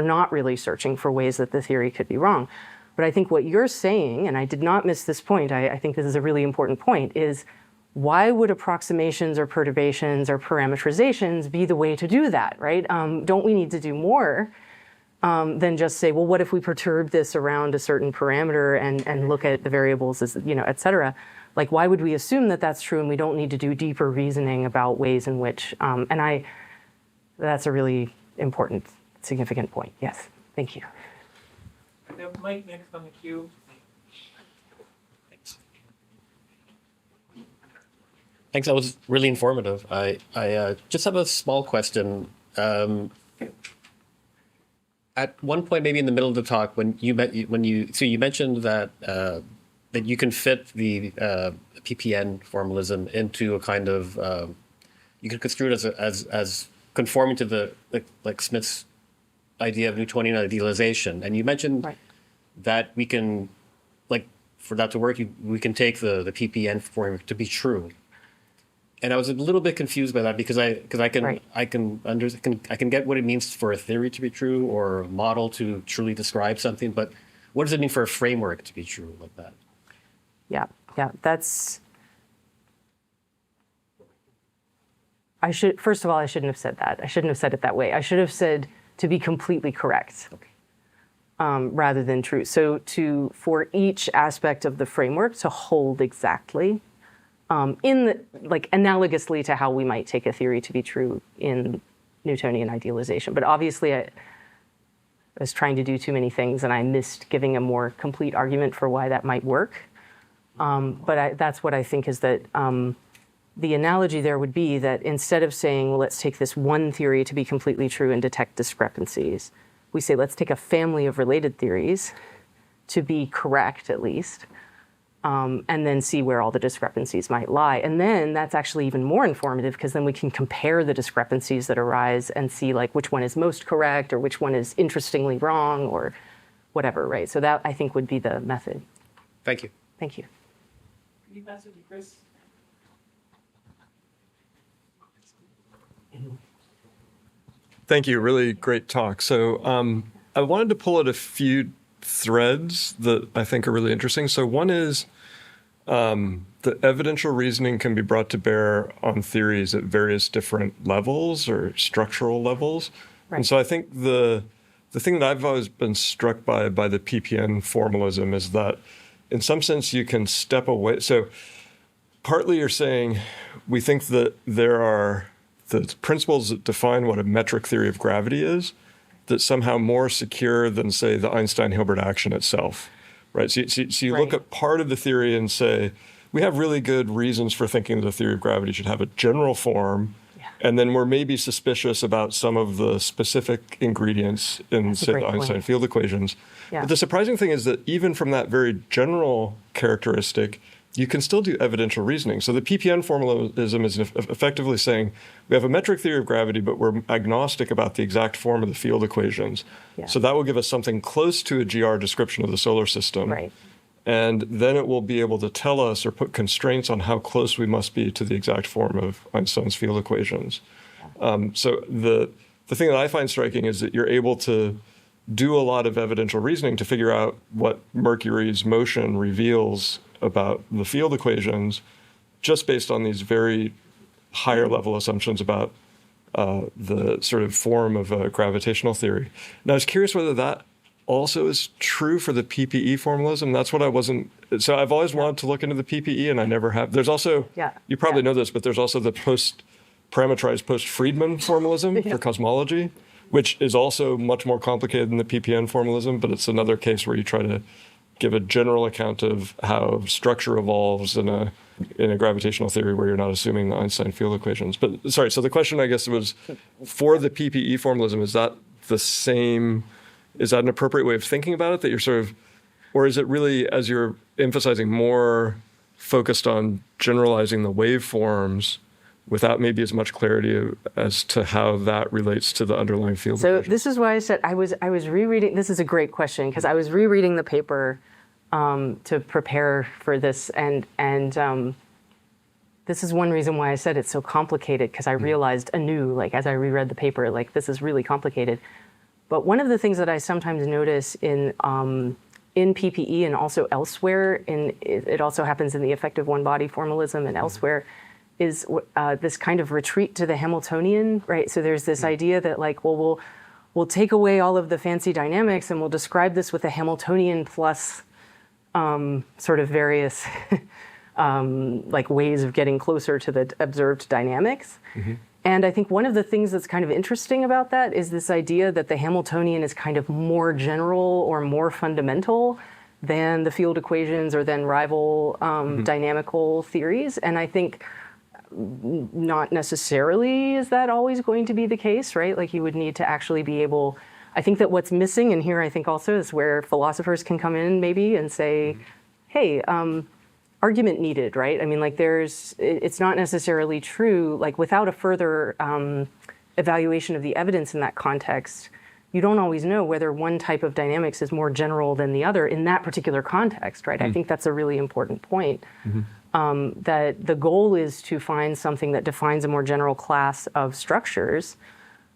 S2: not really searching for ways that the theory could be wrong. But I think what you're saying, and I did not miss this point, I think this is a really important point, is why would approximations or perturbations or parameterizations be the way to do that, right? Don't we need to do more than just say, well, what if we perturb this around a certain parameter and look at the variables, as, et cetera? Like, why would we assume that that's true and we don't need to do deeper reasoning about ways in which, that's a really important, significant point. Yes, thank you.
S1: We have Mike next on the queue.
S5: Thanks. That was really informative. I just have a small question. At one point, maybe in the middle of the talk, when you mentioned that that you can fit the PPN formalism into a kind of you can construe it as conforming to the like Smith's idea of Newtonian idealization, and you mentioned
S2: Right.
S5: that we can, like, for that to work, we can take the PPN formula to be true. And I was a little bit confused by that because I can
S2: Right.
S5: I can get what it means for a theory to be true or a model to truly describe something, but what does it mean for a framework to be true like that?
S2: Yeah, that's. First of all, I shouldn't have said that. I shouldn't have said it that way. I should have said to be completely correct, rather than true. So for each aspect of the framework to hold exactly, analogously to how we might take a theory to be true in Newtonian idealization. But obviously, I was trying to do too many things, and I missed giving a more complete argument for why that might work. But that's what I think is that the analogy there would be that instead of saying, well, let's take this one theory to be completely true and detect discrepancies, we say, let's take a family of related theories to be correct, at least, and then see where all the discrepancies might lie. And then that's actually even more informative because then we can compare the discrepancies that arise and see like which one is most correct or which one is interestingly wrong or whatever, right? So that, I think, would be the method.
S5: Thank you.
S2: Thank you.
S1: Can you pass it to Chris?
S6: Thank you. Really great talk. So I wanted to pull out a few threads that I think are really interesting. So one is the evidential reasoning can be brought to bear on theories at various different levels or structural levels.
S2: Right.
S6: And so I think the thing that I've always been struck by the PPN formalism is that in some sense you can step away. So partly you're saying we think that there are the principles that define what a metric theory of gravity is, that's somehow more secure than, say, the Einstein-Hilbert action itself, right? So you
S2: Right.
S6: look at part of the theory and say, we have really good reasons for thinking that the theory of gravity should have a general form, and then we're maybe suspicious about some of the specific ingredients in,
S2: That's a
S6: say,
S2: great
S6: the
S2: point.
S6: Einstein field equations.
S2: Yeah.
S6: But the surprising thing is that even from that very general characteristic, you can still do evidential reasoning. So the PPN formalism is effectively saying we have a metric theory of gravity, but we're agnostic about the exact form of the field equations.
S2: Yeah.
S6: So that will give us something close to a GR description of the solar system.
S2: Right.
S6: And then it will be able to tell us or put constraints on how close we must be to the exact form of Einstein's field equations. So the thing that I find striking is that you're able to do a lot of evidential reasoning to figure out what Mercury's motion reveals about the field equations just based on these very higher level assumptions about the sort of form of a gravitational theory. And I was curious whether that also is true for the PPE formalism. That's what I wasn't. So I've always wanted to look into the PPE and I never have. There's also, you probably know this, but there's also the parameterized post-Friedman formalism for cosmology, which is also much more complicated than the PPN formalism, but it's another case where you try to give a general account of how structure evolves in a gravitational theory where you're not assuming the Einstein field equations. But sorry, so the question I guess was, for the PPE formalism, is that the same, is that an appropriate way of thinking about it, that you're sort of, or is it really, as you're emphasizing, more focused on generalizing the waveforms without maybe as much clarity as to how that relates to the underlying field
S2: So
S6: equation.
S2: this is why I said I was rereading. This is a great question because I was rereading the paper to prepare for this, and this is one reason why I said it's so complicated, because I realized anew, like as I reread the paper, like this is really complicated. But one of the things that I sometimes notice in PPE and also elsewhere, it also happens in the effective one-body formalism and elsewhere, is this kind of retreat to the Hamiltonian, right? So there's this idea that like, well, we'll take away all of the fancy dynamics and we'll describe this with a Hamiltonian plus sort of various like ways of getting closer to the observed dynamics. And I think one of the things that's kind of interesting about that is this idea that the Hamiltonian is kind of more general or more fundamental than the field equations or than rival dynamical theories. And I think not necessarily is that always going to be the case, right? Like you would need to actually be able, I think that what's missing, and here I think also is where philosophers can come in maybe and say, hey, argument needed, right? I mean, like it's not necessarily true, like without a further evaluation of the evidence in that context, you don't always know whether one type of dynamics is more general than the other in that particular context, right? I think that's a really important point. That the goal is to find something that defines a more general class of structures,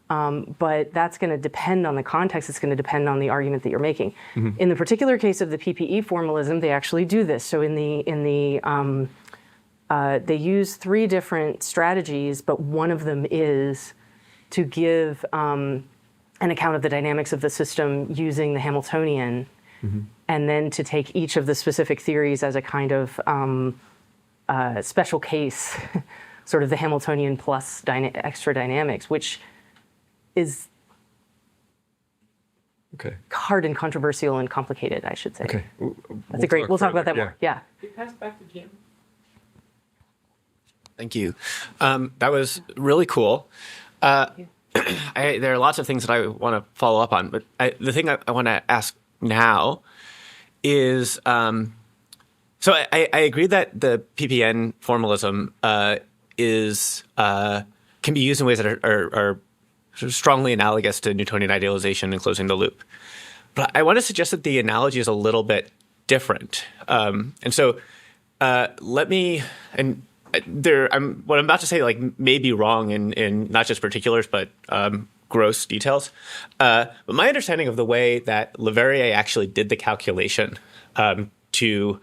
S2: but that's going to depend on the context. It's going to depend on the argument that you're making. In the particular case of the PPE formalism, they actually do this. So they use 3 different strategies, but one of them is to give an account of the dynamics of the system using the Hamiltonian, and then to take each of the specific theories as a kind of special case, sort of the Hamiltonian plus extra dynamics, which is hard and controversial and complicated, I should say.
S6: Okay.
S2: That's great. We'll talk about that more. Yeah.
S1: Pass back to Jim.
S7: Thank you. That was really cool. There are lots of things that I want to follow up on, but the thing I want to ask now is, so I agree that the PPN formalism can be used in ways that are sort of strongly analogous to Newtonian idealization and closing the loop. But I want to suggest that the analogy is a little bit different. And so what I'm about to say like may be wrong in not just particulars, but gross details. But my understanding of the way that Leverrier actually did the calculation to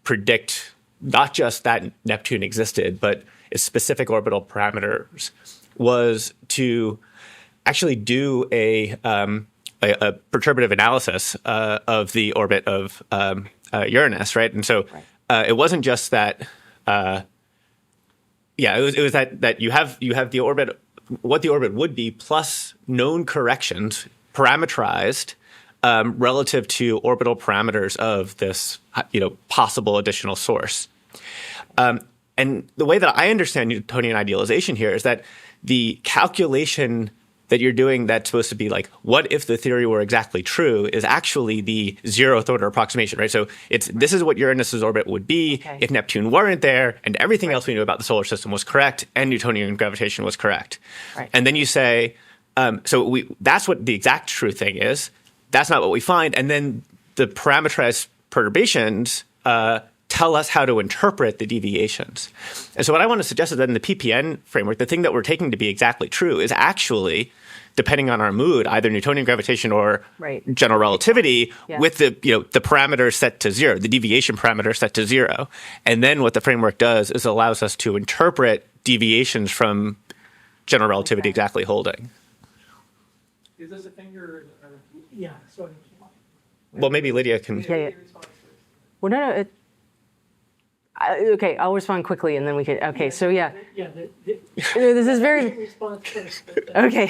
S7: predict not just that Neptune existed, but its specific orbital parameters was to actually do a perturbative analysis of the orbit of Uranus, right? And so it wasn't just that. It was that you have the orbit, what the orbit would be, plus known corrections parameterized relative to orbital parameters of this, possible additional source. And the way that I understand Newtonian idealization here is that the calculation that you're doing that's supposed to be like, what if the theory were exactly true, is actually the 0th order approximation, right? So this is what Uranus's orbit would be if Neptune weren't there and everything else we knew about the solar system was correct and Newtonian gravitation was correct. Right. And then you say, that's what the exact true thing is. That's not what we find. And then the parameterized perturbations tell us how to interpret the deviations. And so what I want to suggest is that in the PPN framework, the thing that we're taking to be exactly true is actually, depending on our mood, either Newtonian gravitation or general relativity with the parameters set to 0, the deviation parameter set to 0. And then what the framework does is allows us to interpret deviations from general relativity exactly holding.
S1: Is this a finger? Yeah. So.
S7: Well, maybe Lydia can.
S2: Yeah. Well, no. Okay, I'll respond quickly, and then we can. Okay, so yeah. Yeah. This is very. Okay,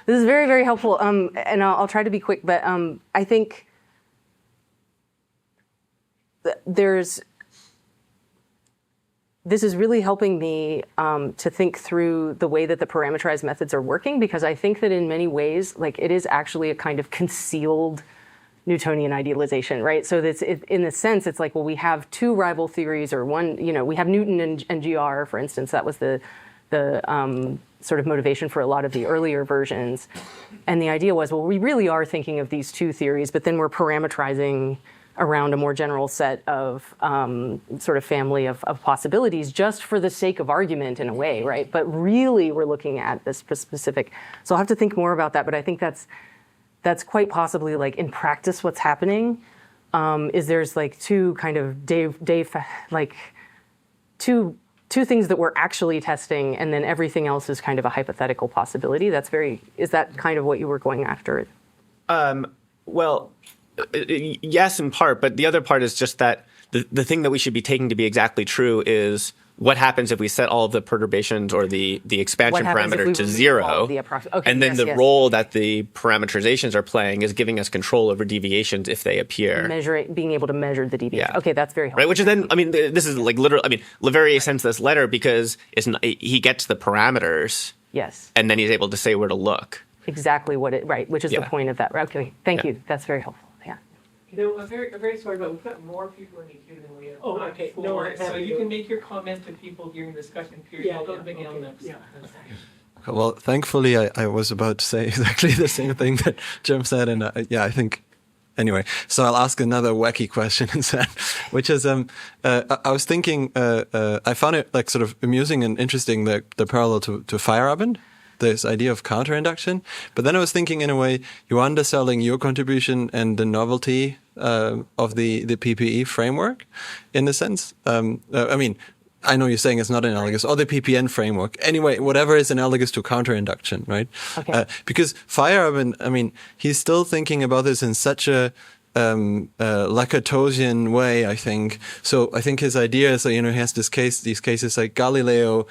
S2: this is very, very helpful. And I'll try to be quick, but I think this is really helping me to think through the way that the parameterized methods are working, because I think that in many ways, like, it is actually a kind of concealed Newtonian idealization, right? So that's in a sense, it's like, well, we have two rival theories, or one, we have Newton and GR, for instance. That was the sort of motivation for a lot of the earlier versions. And the idea was, well, we really are thinking of these two theories, but then we're parametrizing around a more general set of sort of family of possibilities just for the sake of argument in a way, right? But really we're looking at this specific. So I'll have to think more about that, but I think that's quite possibly, like, in practice what's happening is there's like two kind of two things that we're actually testing, and then everything else is kind of a hypothetical possibility. Is that kind of what you were going after?
S7: Well, yes, in part, but the other part is just that the thing that we should be taking to be exactly true is what happens if we set all of the perturbations or the expansion parameter to zero, and then the role that the parameterizations are playing is giving us control over deviations if they appear.
S2: Being able to measure the deviation.
S7: Yeah.
S2: Okay, that's very helpful.
S7: Right, which is then, I mean, this is like literally, I mean, Leverrier sends this letter because he gets the parameters.
S2: Yes.
S7: And then he's able to say where to look.
S2: Exactly which is the point of that. Okay, thank you. That's very helpful.
S1: I'm very sorry, but we've got more people in the queue than we have. Oh, okay. No worries. So you can make your comment to people during the discussion period. I'll go to Miguel next. Yeah.
S8: Well, thankfully, I was about to say exactly the same thing that Jim said, and I think. Anyway, so I'll ask another wacky question instead, which is, I was thinking, I found it like sort of amusing and interesting, the parallel to Feyerabend, this idea of counterinduction. But then I was thinking, in a way, you're underselling your contribution and the novelty of the PPE framework, in a sense. I mean, I know you're saying it's not analogous, or the PPN framework. Anyway, whatever is analogous to counterinduction, right?
S2: Okay.
S8: Because Feyerabend, I mean, he's still thinking about this in such a Lacatosian way, I think. So I think his idea is that, he has these cases like Galileo,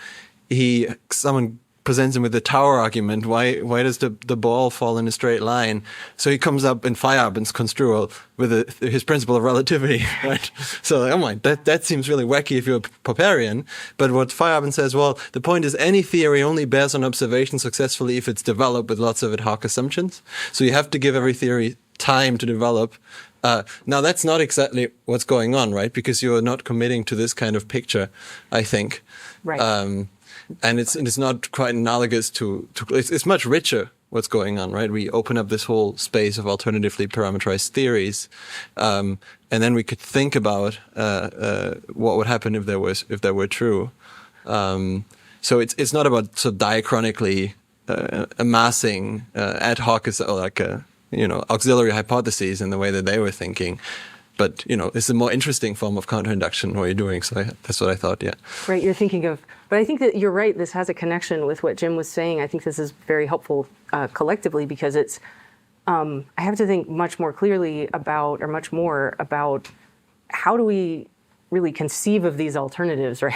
S8: someone presents him with the tower argument. Why does the ball fall in a straight line? So he comes up in Feyerabend's construal with his principle of relativity, right? So oh my, that seems really wacky if you're a Popperian. But what Feyerabend says, well, the point is any theory only bears on observation successfully if it's developed with lots of ad hoc assumptions. So you have to give every theory time to develop. Now that's not exactly what's going on, right? Because you're not committing to this kind of picture, I think.
S2: Right.
S8: And it's not quite analogous to it's much richer what's going on, right? We open up this whole space of alternatively parameterized theories, and then we could think about what would happen if that were true. So it's not about sort of diachronically amassing ad hoc auxiliary hypotheses in the way that they were thinking. But, it's a more interesting form of counterinduction what you're doing. So that's what I thought, yeah.
S2: Right, you're thinking of, but I think that you're right, this has a connection with what Jim was saying. I think this is very helpful collectively, because it's, I have to think much more clearly about, or much more about, how do we really conceive of these alternatives, right?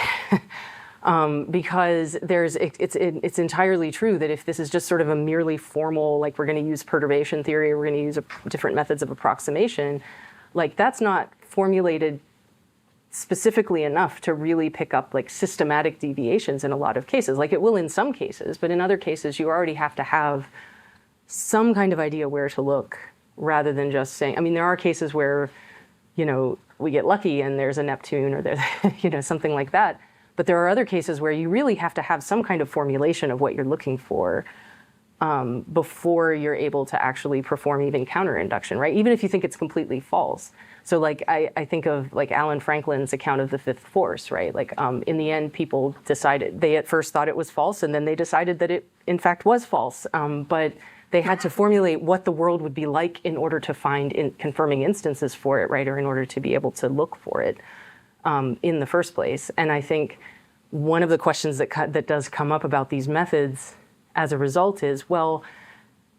S2: Because it's entirely true that if this is just sort of a merely formal, like we're going to use perturbation theory, or we're going to use different methods of approximation, like that's not formulated specifically enough to really pick up like systematic deviations in a lot of cases. Like it will in some cases, but in other cases you already have to have some kind of idea where to look, rather than just saying, I mean, there are cases where, we get lucky and there's a Neptune, or there's, something like that. But there are other cases where you really have to have some kind of formulation of what you're looking for before you're able to actually perform even counterinduction, right? Even if you think it's completely false. So like I think of like Alan Franklin's account of the fifth force, right? Like in the end, people decided, they at first thought it was false, and then they decided that it in fact was false. But they had to formulate what the world would be like in order to find confirming instances for it, right? Or in order to be able to look for it in the first place. And I think one of the questions that does come up about these methods as a result is, well,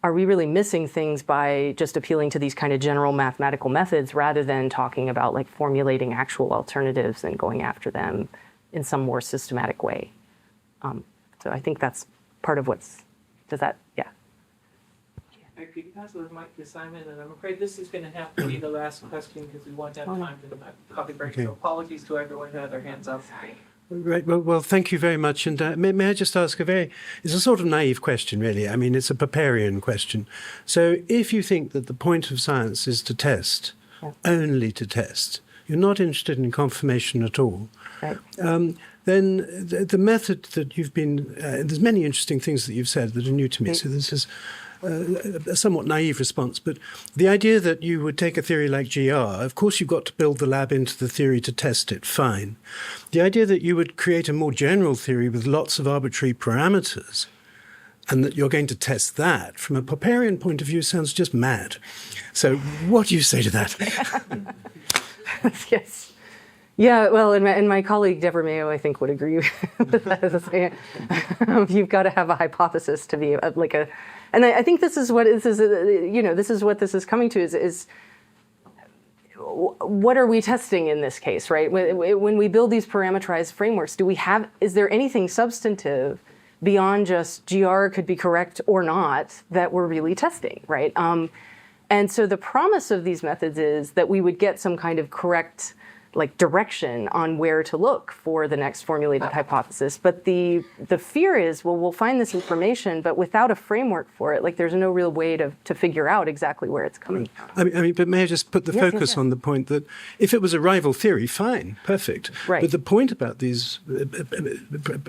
S2: are we really missing things by just appealing to these kind of general mathematical methods, rather than talking about like formulating actual alternatives and going after them in some more systematic way? So I think that's part of yeah.
S1: Could you pass the mic to Simon? And I'm afraid this is going to have to be the last question, because we want to have time for the coffee break. So apologies to everyone who had their hands up.
S9: Right. Well, thank you very much. And may I just ask it's a sort of naive question, really. I mean, it's a Popperian question. So if you think that the point of science is to test, only to test, you're not interested in confirmation at all,
S2: Right.
S9: Then the method that you've been, there's many interesting things that you've said that are new to me. So this is a somewhat naive response, but the idea that you would take a theory like GR, of course you've got to build the lab into the theory to test it, fine. The idea that you would create a more general theory with lots of arbitrary parameters and that you're going to test that, from a Popperian point of view, sounds just mad. So what do you say to that?
S2: Yes. Yeah, well, and my colleague Deborah Mayo, I think, would agree with that. You've got to have a hypothesis to be like a, and I think this is what this is. This is what this is coming to is what are we testing in this case, right? When we build these parameterized frameworks, is there anything substantive beyond just GR could be correct or not that we're really testing, right? And so the promise of these methods is that we would get some kind of correct direction on where to look for the next formulated hypothesis. But the fear is, well, we'll find this information, but without a framework for it, there's no real way to figure out exactly where it's coming from.
S9: I mean, but may I just put the focus on the point that if it was a rival theory, fine, perfect.
S2: Right.
S9: But the point about these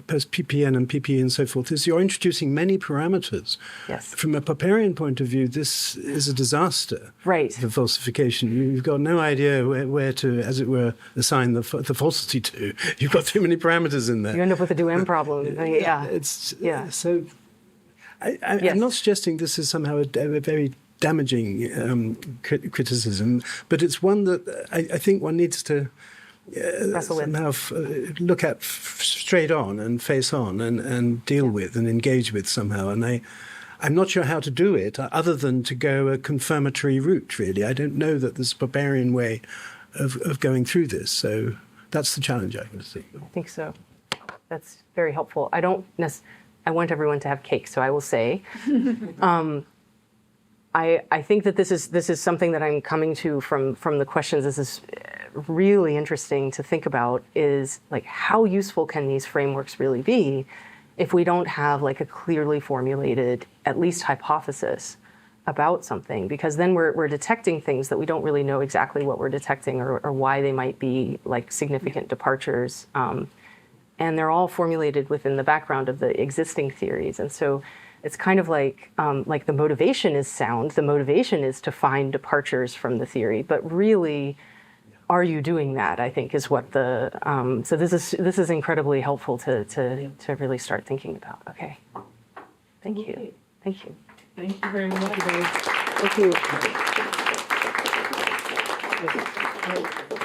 S9: post-PPN and PPE and so forth is you're introducing many parameters.
S2: Yes.
S9: From a Popperian point of view, this is a disaster.
S2: Right.
S9: For falsification. You've got no idea where to, as it were, assign the falsity to. You've got too many parameters in there.
S2: You end up with a duem problem.
S9: So I'm not suggesting this is somehow a very damaging criticism, but it's one that I think one needs to somehow look at straight on and face on and deal with and engage with somehow. And I'm not sure how to do it other than to go a confirmatory route, really. I don't know that there's a Popperian way of going through this. So that's the challenge I can see.
S2: I think so. That's very helpful. I want everyone to have cake, so I will say, I think that this is something that I'm coming to from the questions. This is really interesting to think about, is how useful can these frameworks really be if we don't have a clearly formulated, at least hypothesis about something, because then we're detecting things that we don't really know exactly what we're detecting or why they might be significant departures. And they're all formulated within the background of the existing theories. And so it's kind of like the motivation is sound. The motivation is to find departures from the theory, but really, are you doing that? I think is what so this is incredibly helpful to really start thinking about. Okay, thank you.
S1: Thank you very much.
S2: Thank you.